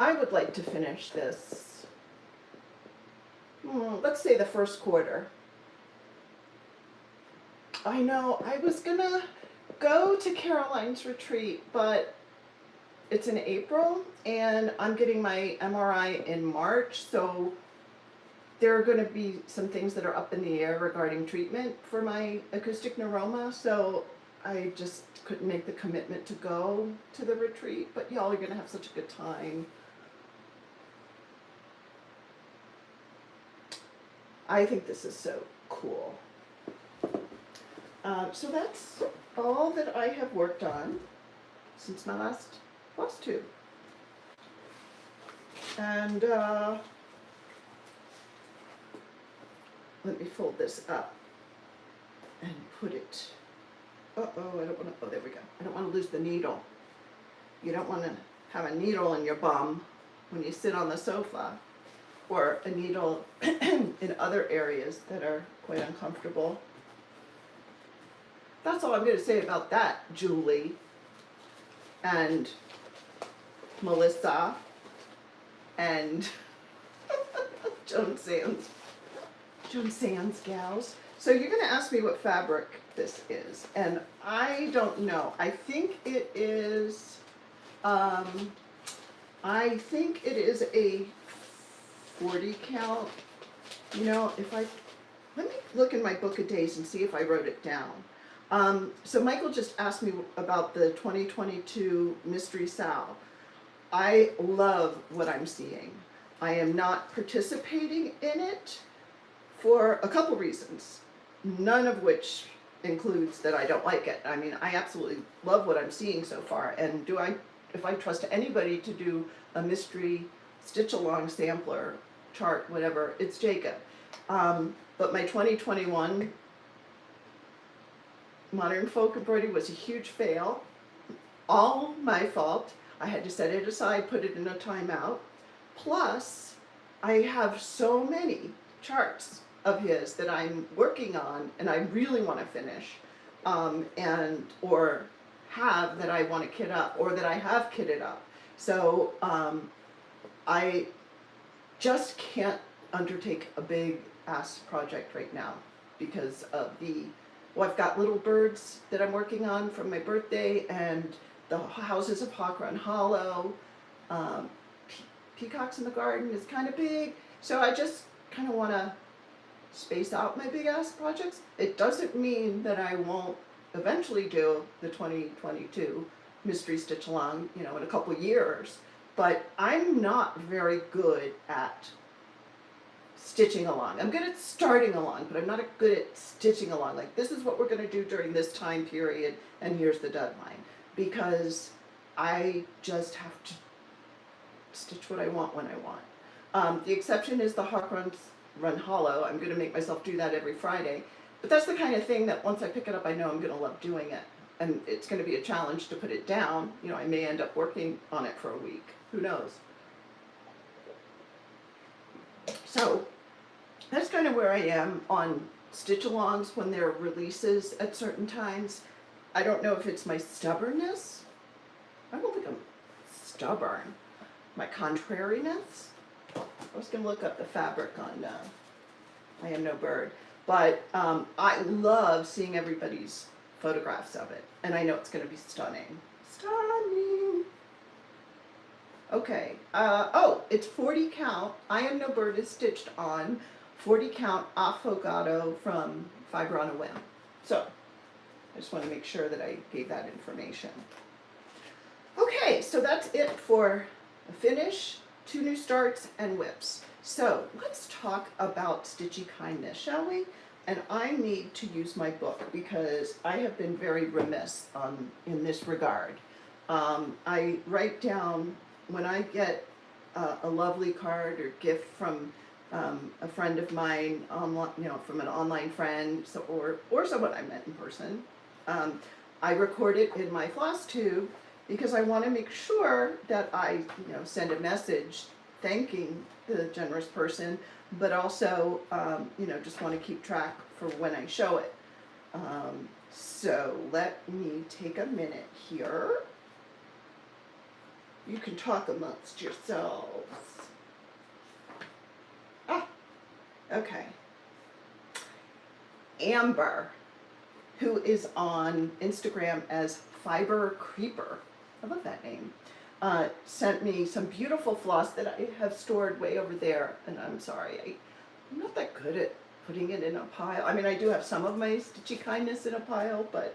[SPEAKER 1] I would like to finish this, let's say the first quarter. I know, I was gonna go to Caroline's retreat, but it's in April, and I'm getting my MRI in March, so there are going to be some things that are up in the air regarding treatment for my acoustic neuroma, so I just couldn't make the commitment to go to the retreat, but y'all are going to have such a good time. I think this is so cool. So that's all that I have worked on since my last floss tube. And let me fold this up and put it, I don't want to, oh, there we go. I don't want to lose the needle. You don't want to have a needle in your bum when you sit on the sofa, or a needle in other areas that are quite uncomfortable. That's all I'm going to say about that, Julie and Melissa and Joan Sands. Joan Sands gals. So you're going to ask me what fabric this is, and I don't know. I think it is a 40 count. You know, if I let me look in my book of days and see if I wrote it down. So Michael just asked me about the 2022 Mystery Sal. I love what I'm seeing. I am not participating in it for a couple reasons, none of which includes that I don't like it. I mean, I absolutely love what I'm seeing so far, and if I trust anybody to do a mystery stitch-along sampler, chart, whatever, it's Jacob. But my 2021 Modern Folk Embroidery was a huge fail. All my fault. I had to set it aside, put it in a timeout. Plus, I have so many charts of his that I'm working on and I really want to finish, or have that I want to kit up, or that I have kitted up. So I just can't undertake a big ass project right now because of I've got little birds that I'm working on from my birthday, and the houses of Hawk Run Hollow. Peacocks in the garden is kind of big, so I just kind of want to space out my big ass projects. It doesn't mean that I won't eventually do the 2022 Mystery Stitch Along, in a couple years, but I'm not very good at stitching along. I'm good at starting along, but I'm not good at stitching along. Like, this is what we're going to do during this time period, and here's the deadline. Because I just have to stitch what I want when I want. The exception is the Hawk Run Hollow. I'm going to make myself do that every Friday. But that's the kind of thing that once I pick it up, I know I'm going to love doing it. And it's going to be a challenge to put it down. I may end up working on it for a week. Who knows? So that's kind of where I am on stitch-alongs when there are releases at certain times. I don't know if it's my stubbornness. I don't think I'm stubborn. My contrariness. I was going to look up the fabric on I Am No Bird. But I love seeing everybody's photographs of it. And I know it's going to be stunning. Stunning! Okay. It's 40 count. I Am No Bird is stitched on 40 count affogato from Fiber on a Whim. So, I just want to make sure that I gave that information. Okay, so that's it for a finish, 2 new starts, and whips. So, let's talk about Stitchy Kindness, shall we? And I need to use my book because I have been very remiss in this regard. I write down when I get a lovely card or gift from a friend of mine, from an online friend, or someone I met in person. I record it in my Flosstube because I want to make sure that I, send a message thanking the generous person, but also, just want to keep track for when I show it. So let me take a minute here. You can talk amongst yourselves. Okay. Amber, who is on Instagram as Fiber Creeper, I love that name, sent me some beautiful floss that I have stored way over there, and I'm sorry, I'm not that good at putting it in a pile. I mean, I do have some of my Stitchy Kindness in a pile, but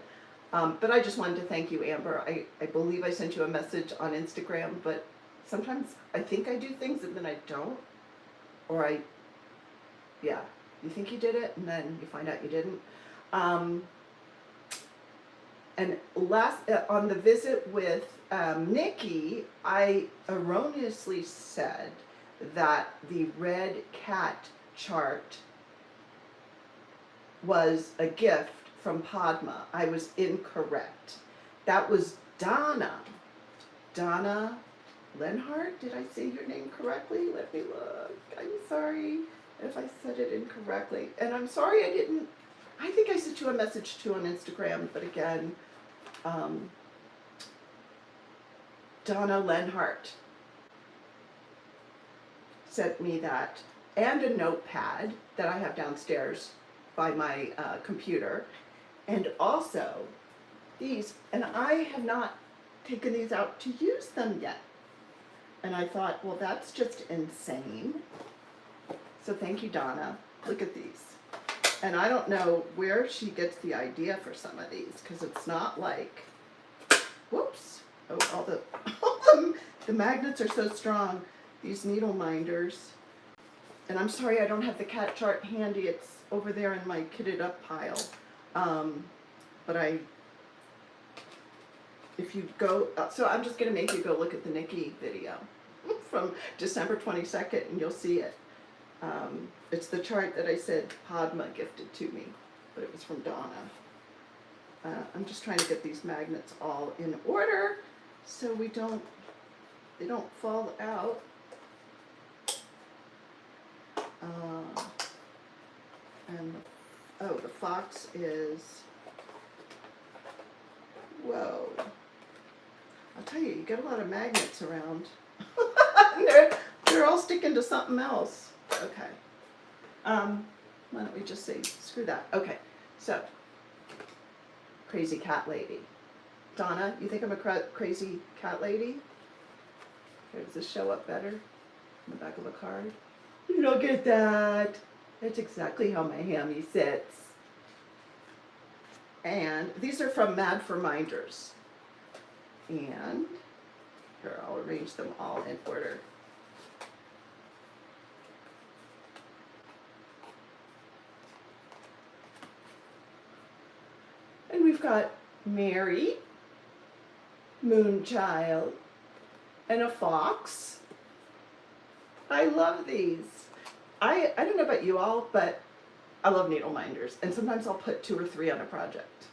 [SPEAKER 1] I just wanted to thank you, Amber. I believe I sent you a message on Instagram, but sometimes I think I do things and then I don't, or you think you did it, and then you find out you didn't. And on the visit with Nikki, I erroneously said that the red cat chart was a gift from Padma. I was incorrect. That was Donna. Donna Lenhart? Did I say your name correctly? Let me look. I'm sorry if I said it incorrectly. And I'm sorry I think I sent you a message too on Instagram, but again, Donna Lenhart sent me that, and a notepad that I have downstairs by my computer, and also these, and I have not taken these out to use them yet. And I thought, well, that's just insane. So thank you, Donna. Look at these. And I don't know where she gets the idea for some of these, because it's not like, whoops, oh, the magnets are so strong, these needle minders. And I'm sorry I don't have the cat chart handy, it's over there in my kitted up pile. But if you go, so I'm just going to make you go look at the Nikki video from December 22nd, and you'll see it. It's the chart that I said Padma gifted to me, but it was from Donna. I'm just trying to get these magnets all in order so they don't fall out. And the fox is, whoa. I'll tell you get a lot of magnets around. they're all sticking to something else. Okay. Why don't we just say, screw that. Okay, so, crazy cat lady. Donna, you think I'm a crazy cat lady? Here, does this show up better in the back of a card? You don't get that. That's exactly how my hammy sits. And these are from Mad for Minders. And here, I'll arrange them all in order. And we've got Mary, Moonchild, and a fox. I love these. I don't know about you all, but I love needle minders. And sometimes I'll put 2 or 3 on a project.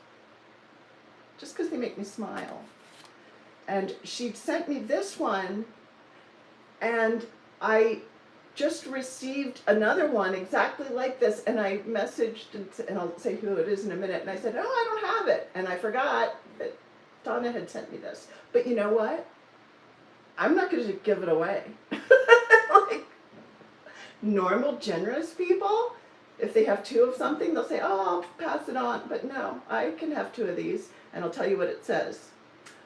[SPEAKER 1] Just because they make me smile. And she sent me this one, and I just received another one exactly like this, and I messaged, and I'll say who it is in a minute, and I said, oh, I don't have it, and I forgot that Donna had sent me this. But you know what? I'm not going to give it away. Like, normal, generous people, if they have 2 of something, they'll say, oh, I'll pass it on. But no, I can have 2 of these, and I'll tell you what it says.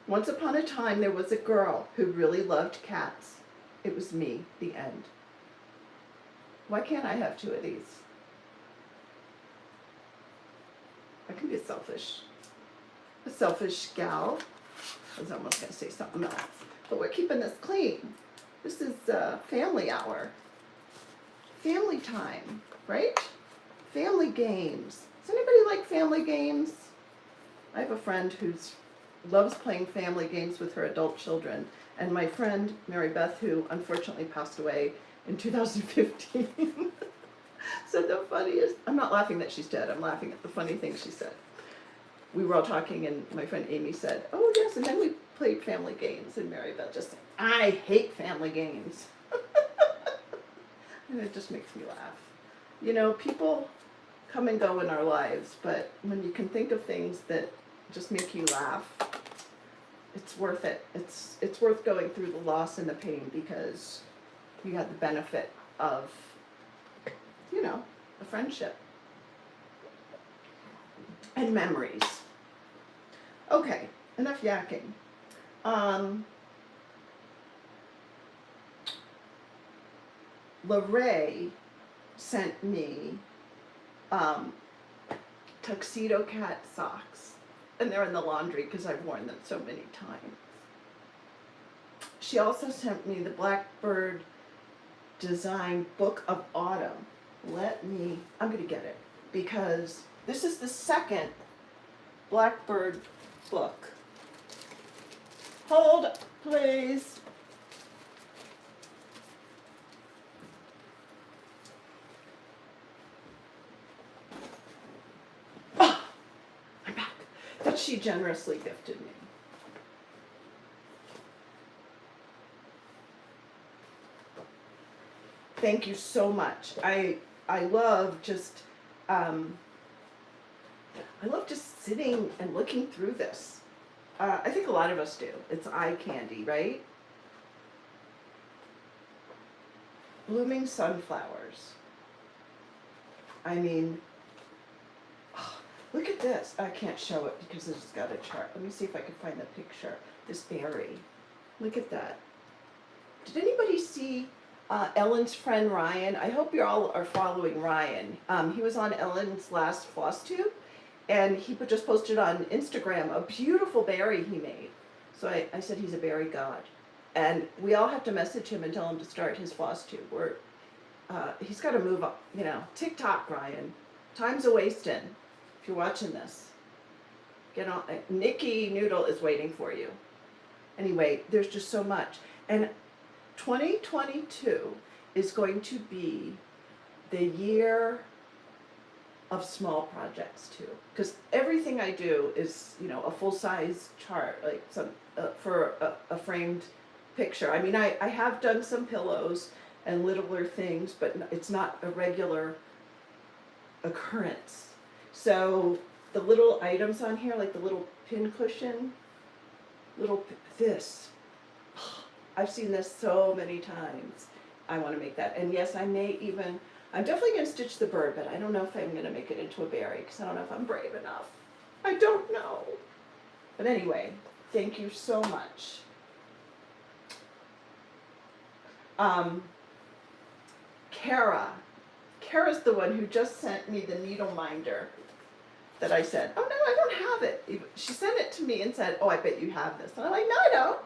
[SPEAKER 1] Once upon a time, there was a girl who really loved cats. It was me, the end. Why can't I have 2 of these? I can be a selfish gal. I was almost going to say something else. But we're keeping this clean. This is family hour. Family time, right? Family games. Does anybody like family games? I have a friend who loves playing family games with her adult children. And my friend, Mary Beth, who unfortunately passed away in 2015, said the funniest, I'm not laughing that she's dead, I'm laughing at the funny thing she said. We were all talking, and my friend Amy said, oh yes, and then we played family games, and Mary Beth just said, I hate family games. And it just makes me laugh. You know, people come and go in our lives, but when you can think of things that just make you laugh, it's worth it. It's worth going through the loss and the pain, because you got the benefit of, you know, a friendship and memories. Okay, enough yakking. Lorraine sent me tuxedo cat socks, and they're in the laundry because I've worn them so many times. She also sent me the Blackbird Design Book of Autumn. I'm going to get it, because this is the second Blackbird book. Hold, please. Oh, I'm back. That she generously gifted me. Thank you so much. I love just sitting and looking through this. I think a lot of us do. It's eye candy, right? Blooming sunflowers. I mean, oh, look at this. I can't show it because it's got a chart. Let me see if I can find the picture. This berry. Look at that. Did anybody see Ellen's friend Ryan. I hope you all are following Ryan. He was on Ellen's last Flosstube, and he just posted on Instagram a beautiful berry he made. So I said he's a berry god. And we all have to message him and tell him to start his Flosstube. He's got to move up, you know. TikTok, Ryan. Time's a wasting. If you're watching this, get on. Nikki Noodle is waiting for you. Anyway, there's just so much. And 2022 is going to be the year of small projects too, because everything I do is, you know, a full-size chart, like some for a framed picture. I mean, I have done some pillows and littler things, but it's not a regular occurrence. So the little items on here, like the little pin cushion, this, I've seen this so many times. I want to make that. And yes, I'm definitely going to stitch the bird, but I don't know if I'm going to make it into a berry, because I don't know if I'm brave enough. I don't know. But anyway, thank you so much. Kara's the one who just sent me the needle minder that I said, oh no, I don't have it. She sent it to me and said, oh, I bet you have this. And I'm like, no, I don't.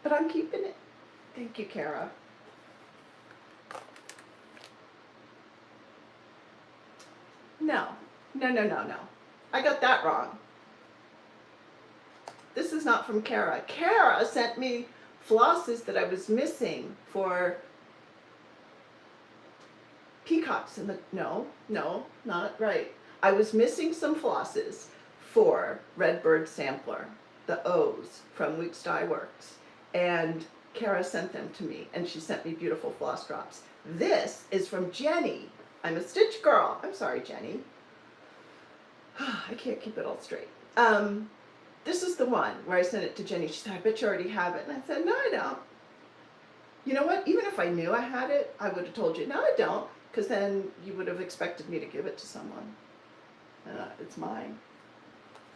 [SPEAKER 1] But I'm keeping it. Thank you, Kara. No. I got that wrong. This is not from Kara. Kara sent me flosses that I was missing for Peacocks in the, no, not right. I was missing some flosses for Redbird Sampler, the O's from Weeks Dye Works. And Kara sent them to me, and she sent me beautiful floss drops. This is from Jenny. I'm a stitch girl. I'm sorry, Jenny. I can't keep it all straight. This is the one where I sent it to Jenny. She said, I bet you already have it. And I said, no, I don't. You know what? Even if I knew I had it, I would have told you, no, I don't. Because then you would have expected me to give it to someone. It's mine.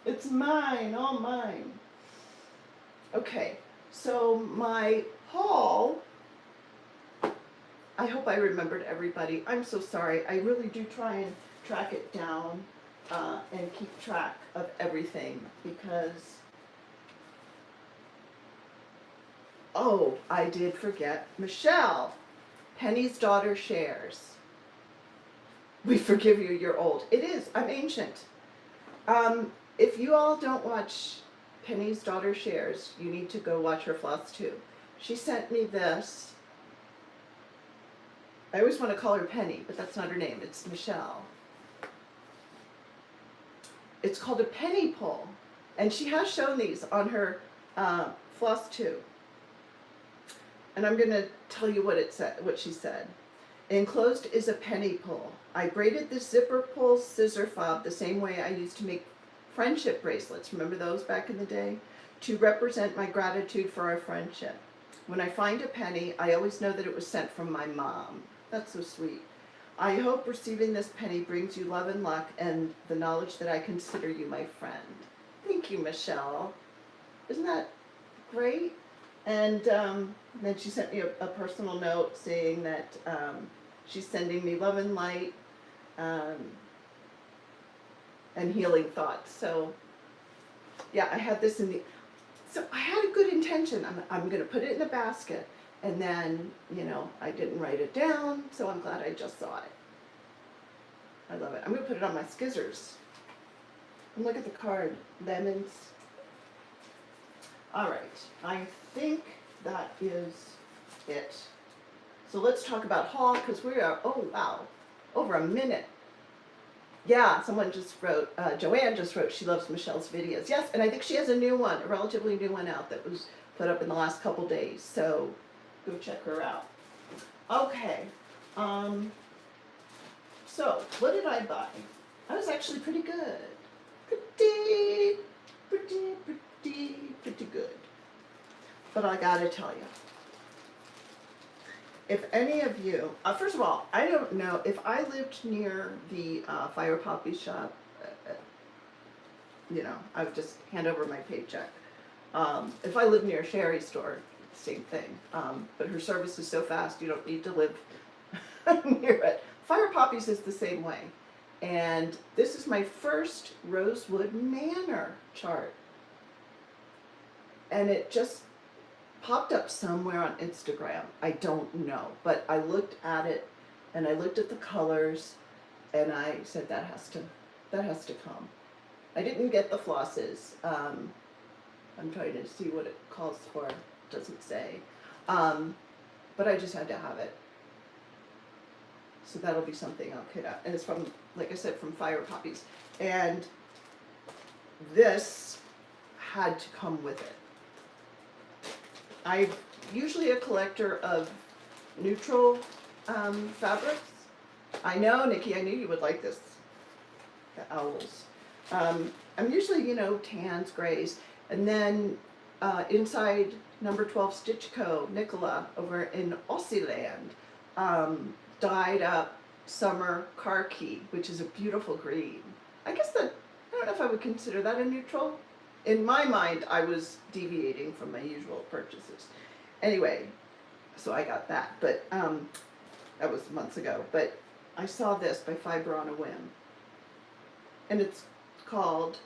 [SPEAKER 1] It's mine, all mine. Okay, so my haul, I hope I remembered everybody. I'm so sorry. I really do try and track it down and keep track of everything, because, oh, I did forget Michelle. Penny's daughter shares. We forgive you, you're old. It is, I'm ancient. If you all don't watch Penny's daughter shares, you need to go watch her Flosstube. She sent me this. I always want to call her Penny, but that's not her name. It's Michelle. It's called a penny pull, and she has shown these on her Flosstube. And I'm going to tell you what she said. Enclosed is a penny pull. I braided the zipper pull scissor fob the same way I used to make friendship bracelets. Remember those back in the day? To represent my gratitude for our friendship. When I find a penny, I always know that it was sent from my mom. That's so sweet. I hope receiving this penny brings you love and luck and the knowledge that I consider you my friend. Thank you, Michelle. Isn't that great? And then she sent me a personal note saying that she's sending me love and light and healing thoughts. So, yeah, I had this so I had a good intention. I'm going to put it in a basket. And then, you know, I didn't write it down, so I'm glad I just saw it. I love it. I'm going to put it on my skizzers. And look at the card. Lemons. All right. I think that is it. So let's talk about haul, because we are, oh, wow, over a minute. Yeah, someone just wrote, Joanne just wrote, she loves Michelle's videos. Yes, and I think she has a new one, a relatively new one out that was put up in the last couple days. So go check her out. Okay, so what did I buy? I was actually pretty good. Pretty good. But I gotta tell you, if any of you, first of all, I don't know, if I lived near the Fire Poppy shop, you know, I would just hand over my paycheck. If I lived near a Sherry store, same thing. But her service is so fast, you don't need to live near it. Fire Poppies is the same way. And this is my first Rosewood Manor chart. And it just popped up somewhere on Instagram. I don't know, but I looked at it and I looked at the colors and I said that has to come. I didn't get the flosses. I'm trying to see what it calls for. It doesn't say. But I just had to have it. So that'll be something I'll kit out. And it's from, like I said, from Fire Poppies. And this had to come with it. I'm usually a collector of neutral fabrics. I know, Nikki, I knew you would like this. The owls. I'm usually, you know, tans, grays. And then inside number 12 Stitch Co., Nicola, over in Aussieland, dyed up summer khaki, which is a beautiful green. I guess that, I don't know if I would consider that a neutral. In my mind, I was deviating from my usual purchases. Anyway, so I got that, but that was months ago. But I saw this by Fiber on a Whim, and it's called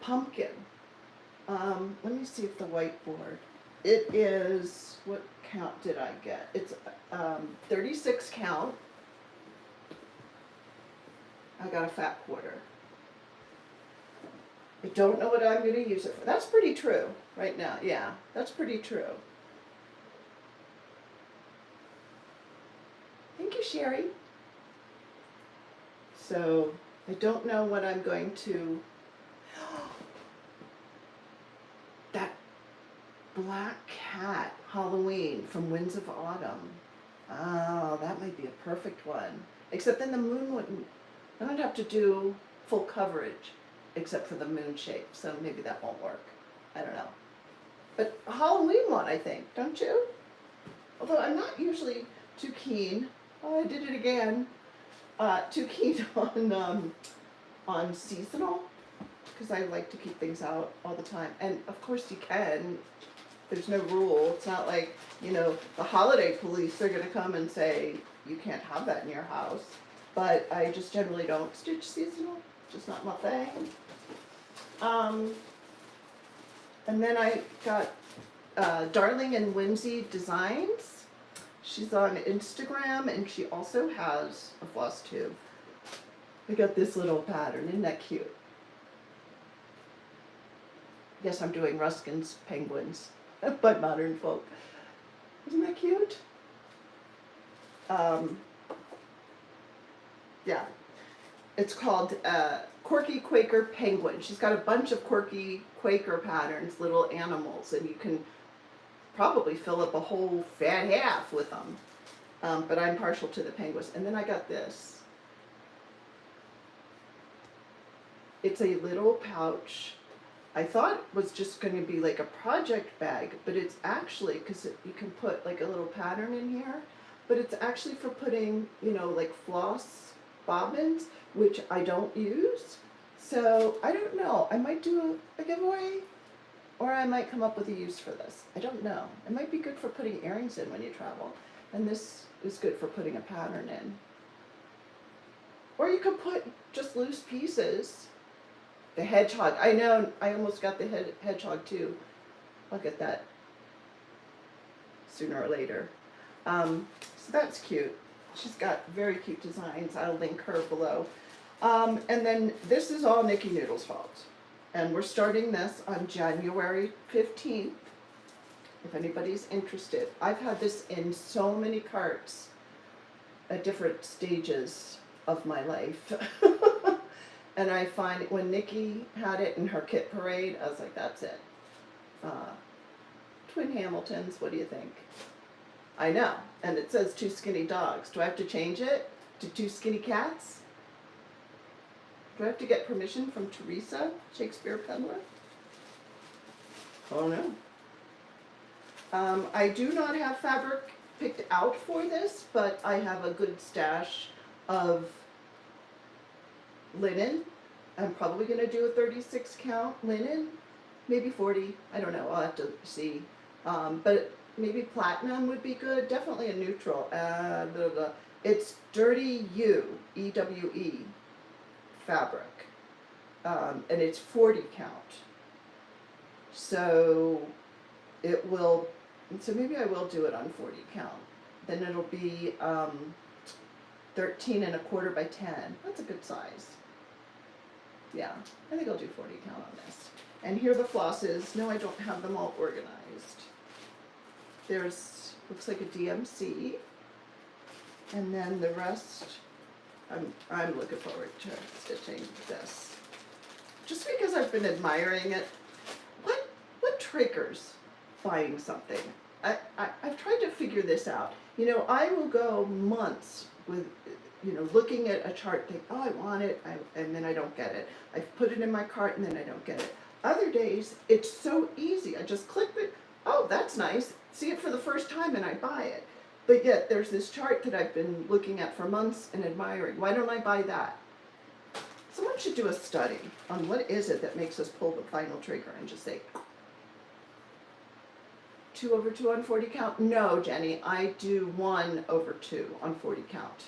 [SPEAKER 1] Pumpkin. Let me see if the whiteboard. It is, what count did I get? It's 36 count. I got a fat quarter. I don't know what I'm going to use it for. That's pretty true right now. Yeah, that's pretty true. Thank you, Sherry. So I don't know what I'm going to. That black cat Halloween from Winds of Autumn. Oh, that might be a perfect one. Except then the moon wouldn't. Then I'd have to do full coverage, except for the moon shape. So maybe that won't work. I don't know. But a Halloween one, I think, don't you? Although I'm not usually too keen. Oh, I did it again. Too keen on seasonal, because I like to keep things out all the time. And of course you can. There's no rule. It's not like, you know, the holiday police are going to come and say, you can't have that in your house. But I just generally don't stitch seasonal. Just not my thing. And then I got Darling and Whimsy Designs. She's on Instagram and she also has a floss tube. I got this little pattern. Isn't that cute? Yes, I'm doing Ruskin's Penguins by Modern Folk. Isn't that cute? Yeah. It's called Quirky Quaker Penguin. She's got a bunch of Quirky Quaker patterns, little animals, and you can probably fill up a whole fat half with them. But I'm partial to the penguins. And then I got this. It's a little pouch. I thought it was just going to be like a project bag, but it's actually, because you can put like a little pattern in here, but it's actually for putting, you know, like floss bobbins, which I don't use. So I don't know. I might do a giveaway, or I might come up with a use for this. I don't know. It might be good for putting earrings in when you travel, and this is good for putting a pattern in. Or you could put just loose pieces. The hedgehog. I know, I almost got the hedgehog too. I'll get that sooner or later. So that's cute. She's got very cute designs. I'll link her below. And then this is all Nikki Noodle's fault. And we're starting this on January 15th. If anybody's interested. I've had this in so many carts at different stages of my life. And I find when Nikki had it in her kit parade, I was like, that's it. Twin Hamiltons, what do you think? I know. And it says 2 skinny dogs. Do I have to change it to 2 skinny cats? Do I have to get permission from Teresa, Shakespeare Peddler? Oh no. I do not have fabric picked out for this, but I have a good stash of linen. I'm probably going to do a 36 count linen, maybe 40, I don't know, I'll have to see. But maybe platinum would be good, definitely a neutral. Blah, blah. It's Dirty EWE fabric, and it's 40 count. So it will, so maybe I will do it on 40 count. Then it'll be 13 1/4 by 10. That's a good size. Yeah, I think I'll do 40 count on this. And here are the flosses. No, I don't have them all organized. There's, looks like a DMC. And then the rest, I'm looking forward to stitching this. Just because I've been admiring it. What triggers buying something? I've tried to figure this out. You know, I will go months with, you know, looking at a chart, think, oh, I want it, and then I don't get it. I put it in my cart and then I don't get it. Other days, it's so easy. I just click it, oh, that's nice. See it for the first time and I buy it. But yet there's this chart that I've been looking at for months and admiring. Why don't I buy that? Someone should do a study on what is it that makes us pull the final trigger and just say, 2/2 on 40 count? No, Jenny, I do 1/2 on 40 count.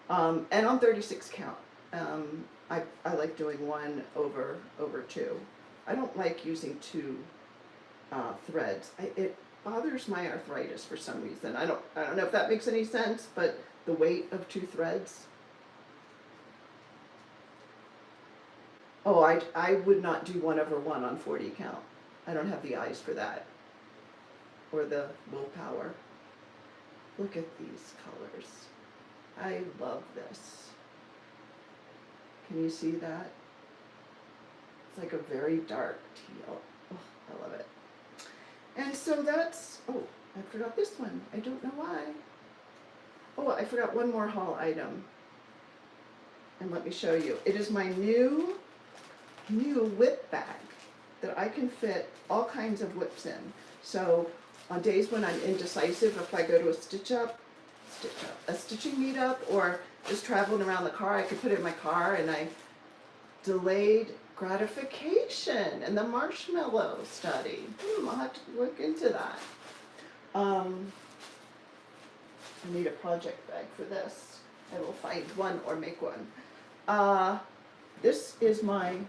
[SPEAKER 1] And on 36 count. I like doing 1/2. I don't like using 2 threads. It bothers my arthritis for some reason. I don't know if that makes any sense, but the weight of 2 threads. Oh, I would not do 1/1 on 40 count. I don't have the eyes for that. Or the willpower. Look at these colors. I love this. Can you see that? It's like a very dark teal. Oh, I love it. And so that's, oh, I forgot this one. I don't know why. Oh, I forgot one more haul item. And let me show you. It is my new whip bag that I can fit all kinds of whips in. So on days when I'm indecisive, if I go to a a stitching meetup, or just traveling around the car, I could put it in my car, and I delayed gratification and the marshmallow study. I'll have to look into that. I need a project bag for this. I will find one or make one. This is my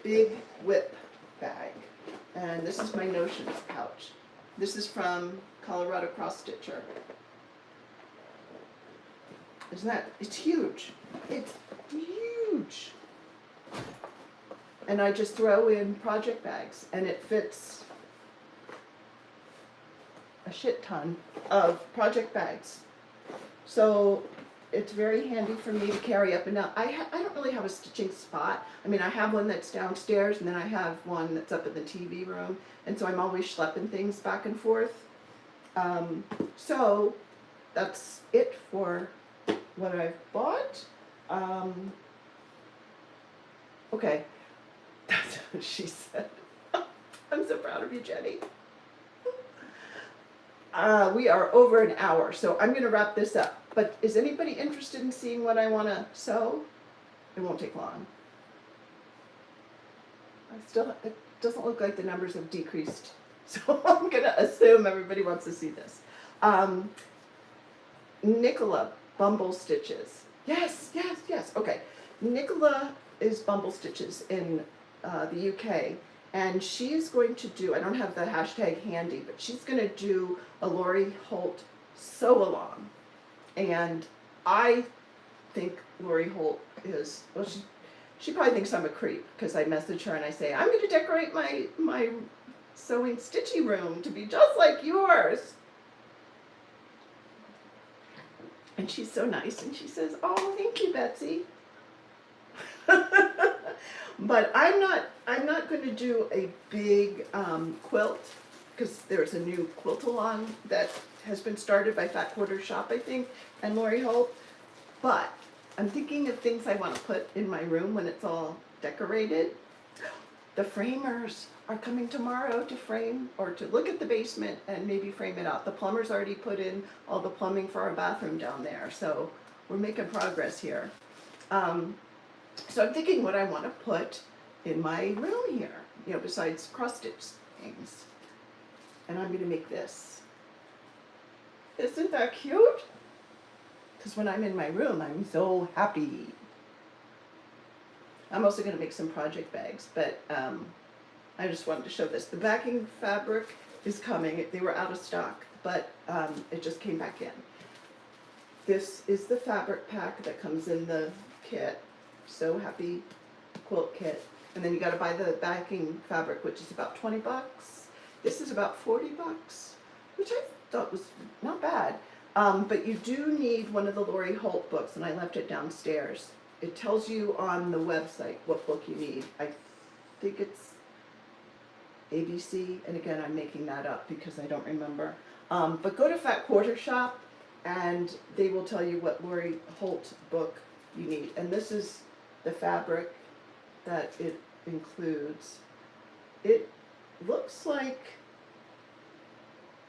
[SPEAKER 1] big whip bag. And this is my notions pouch. This is from Colorado Cross Stitcher. Isn't that, it's huge. It's huge. And I just throw in project bags and it fits a shit ton of project bags. So it's very handy for me to carry up and down. I don't really have a stitching spot. I mean, I have one that's downstairs, and then I have one that's up in the TV room, and so I'm always schlepping things back and forth. So that's it for what I've bought. Okay, that's what she said. I'm so proud of you, Jenny. We are over an hour, so I'm going to wrap this up. But is anybody interested in seeing what I want to sew? It won't take long. It doesn't look like the numbers have decreased, so I'm going to assume everybody wants to see this. Nicola Bumble Stitches. Yes. Okay. Nicola is Bumble Stitches in the UK. And she's going to do, I don't have the hashtag handy, but she's going to do a Lori Holt sew along. And I think Lori Holt is, well, she probably thinks I'm a creep because I message her and I say, I'm going to decorate my sewing stitchy room to be just like yours. And she's so nice and she says, oh, thank you, Betsy. But I'm not going to do a big quilt because there's a new quilt-along that has been started by Fat Quarter Shop, I think, and Lori Holt. But I'm thinking of things I want to put in my room when it's all decorated. The framers are coming tomorrow to frame or to look at the basement and maybe frame it out. The plumber's already put in all the plumbing for our bathroom down there, so we're making progress here. So I'm thinking what I want to put in my room here, you know, besides cross stitch things. And I'm gonna make this. Isn't that cute? Because when I'm in my room, I'm so happy. I'm also gonna make some project bags, but I just wanted to show this. The backing fabric is coming. They were out of stock, but it just came back in. This is the fabric pack that comes in the kit. So Happy quilt kit. And then you gotta buy the backing fabric, which is about 20 bucks. This is about 40 bucks, which I thought was not bad. But you do need one of the Lori Holt books, and I left it downstairs. It tells you on the website what book you need. I think it's ABC, and again, I'm making that up because I don't remember. But go to Fat Quarter Shop, and they will tell you what Lori Holt book you need. And this is the fabric that it includes. It looks like,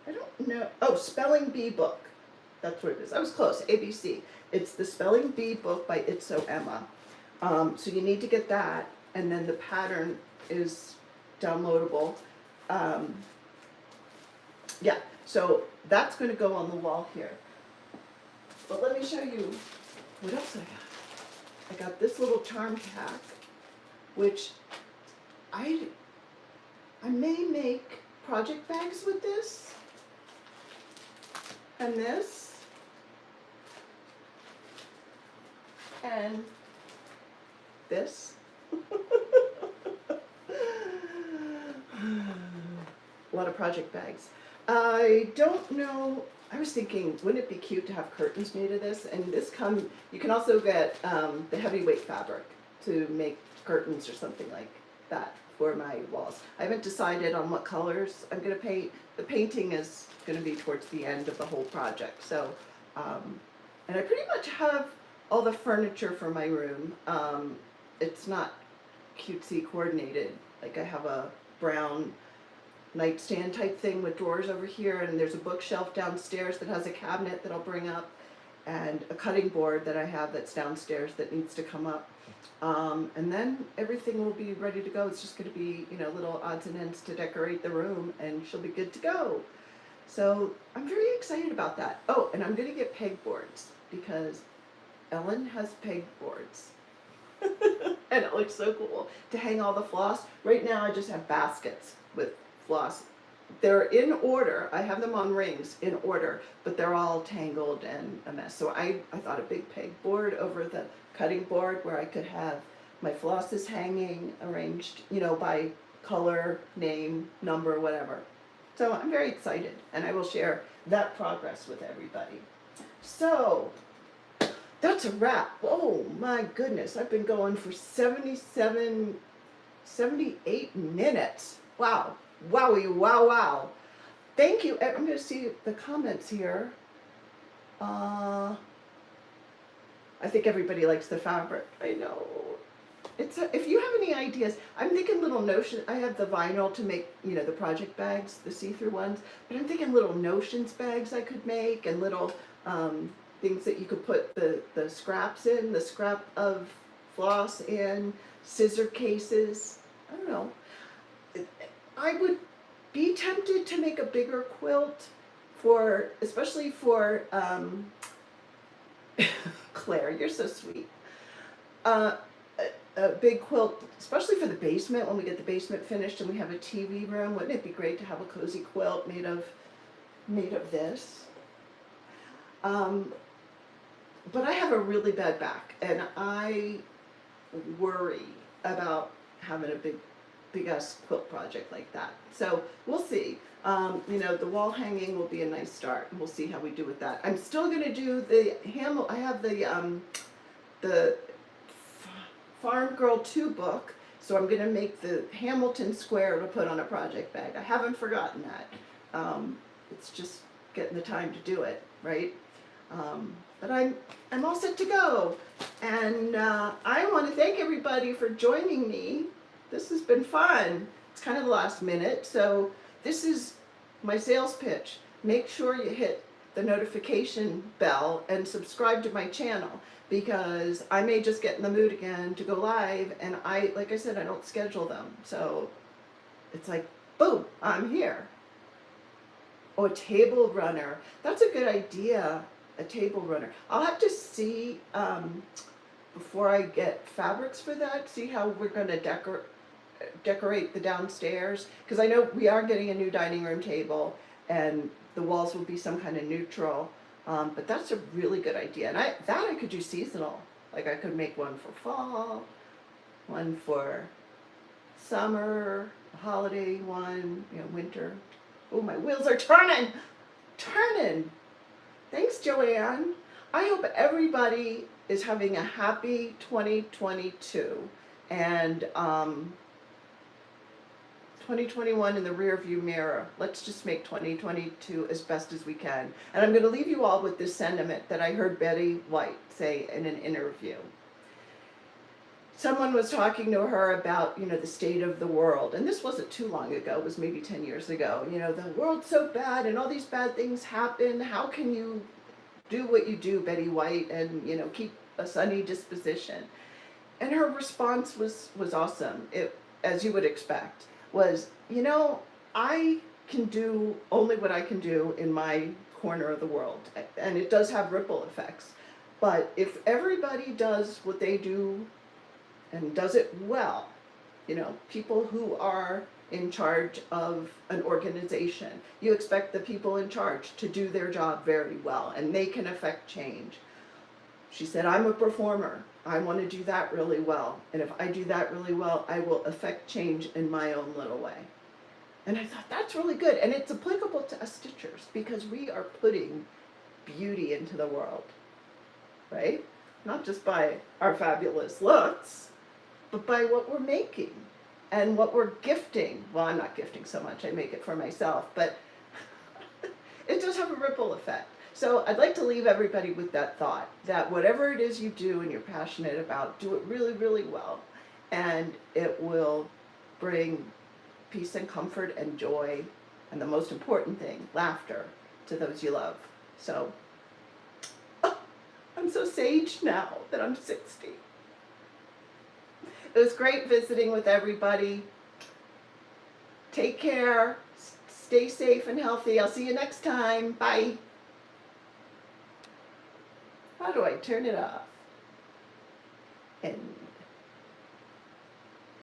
[SPEAKER 1] I don't know, oh, Spelling Bee book. That's what it is. I was close, ABC. It's the Spelling Bee book by Itzo Emma. So you need to get that, and then the pattern is downloadable. Yeah, so that's going to go on the wall here. But let me show you what else I got. I got this little charm pack, which I may make project bags with this, and this, and this. A lot of project bags. I don't know, I was thinking, wouldn't it be cute to have curtains made of this? And this you can also get the heavyweight fabric to make curtains or something like that for my walls. I haven't decided on what colors I'm going to paint. The painting is going to be towards the end of the whole project. So, and I pretty much have all the furniture for my room. It's not cutesy coordinated. Like I have a brown nightstand type thing with drawers over here, and there's a bookshelf downstairs that has a cabinet that I'll bring up, and a cutting board that I have that's downstairs that needs to come up. And then everything will be ready to go. It's just going to be, you know, little odds and ends to decorate the room, and she'll be good to go. So I'm very excited about that. Oh, and I'm going to get pegboards because Ellen has pegboards. And it looks so cool to hang all the floss. Right now I just have baskets with floss. They're in order. I have them on rings in order, but they're all tangled and a mess. So I thought a big pegboard over the cutting board where I could have my flosses hanging, arranged, you know, by color, name, number, whatever. So I'm very excited, and I will share that progress with everybody. So that's a wrap. Oh my goodness, I've been going for 78 minutes. Wow. Wowie, wow, wow. Thank you. I'm going to see the comments here. I think everybody likes the fabric. I know. If you have any ideas, I'm thinking little notion. I have the vinyl to make, you know, the project bags, the see-through ones, but I'm thinking little notions bags I could make, and little things that you could put the scraps in, the scrap of floss in, scissor cases. I don't know. I would be tempted to make a bigger quilt especially for Claire, you're so sweet. A big quilt, especially for the basement, when we get the basement finished and we have a TV room. Wouldn't it be great to have a cozy quilt made of this? But I have a really bad back, and I worry about having a big ass quilt project like that. So we'll see. You know, the wall hanging will be a nice start, and we'll see how we do with that. I'm still going to do the I have the Farm Girl 2 book, so I'm going to make the Hamilton square to put on a project bag. I haven't forgotten that. It's just getting the time to do it, right? But I'm all set to go, and I want to thank everybody for joining me. This has been fun. It's kind of the last minute, so this is my sales pitch. Make sure you hit the notification bell and subscribe to my channel, because I may just get in the mood again to go live, and like I said, I don't schedule them. So it's like, boom, I'm here. Oh, a table runner. That's a good idea, a table runner. I'll have to see, before I get fabrics for that, see how we're going to decorate the downstairs. Because I know we are getting a new dining room table, and the walls will be some kind of neutral. But that's a really good idea. And I could do seasonal. Like I could make one for fall, one for summer, a holiday one, winter. Oh, my wheels are turning. Thanks, Joanne. I hope everybody is having a happy 2022. And 2021 in the rearview mirror. Let's just make 2022 as best as we can. And I'm going to leave you all with this sentiment that I heard Betty White say in an interview. Someone was talking to her about, the state of the world. And this wasn't too long ago. It was maybe 10 years ago. The world's so bad and all these bad things happen. How can you do what you do, Betty White, and, keep a sunny disposition? And her response was awesome. It, as you would expect, was, I can do only what I can do in my corner of the world. And it does have ripple effects. But if everybody does what they do and does it well, people who are in charge of an organization, you expect the people in charge to do their job very well, and they can affect change. She said, I'm a performer. I want to do that really well. And if I do that really well, I will affect change in my own little way. And I thought, that's really good. And it's applicable to us stitchers, because we are putting beauty into the world, right? Not just by our fabulous looks, but by what we're making and what we're gifting. Well, I'm not gifting so much. I make it for myself, but it does have a ripple effect. So I'd like to leave everybody with that thought, that whatever it is you do and you're passionate about, do it really, really well. And it will bring peace and comfort and joy, and the most important thing, laughter, to those you love. So, I'm so sage now that I'm 60. It was great visiting with everybody. Take care. Stay safe and healthy. I'll see you next time. Bye. How do I turn it off? And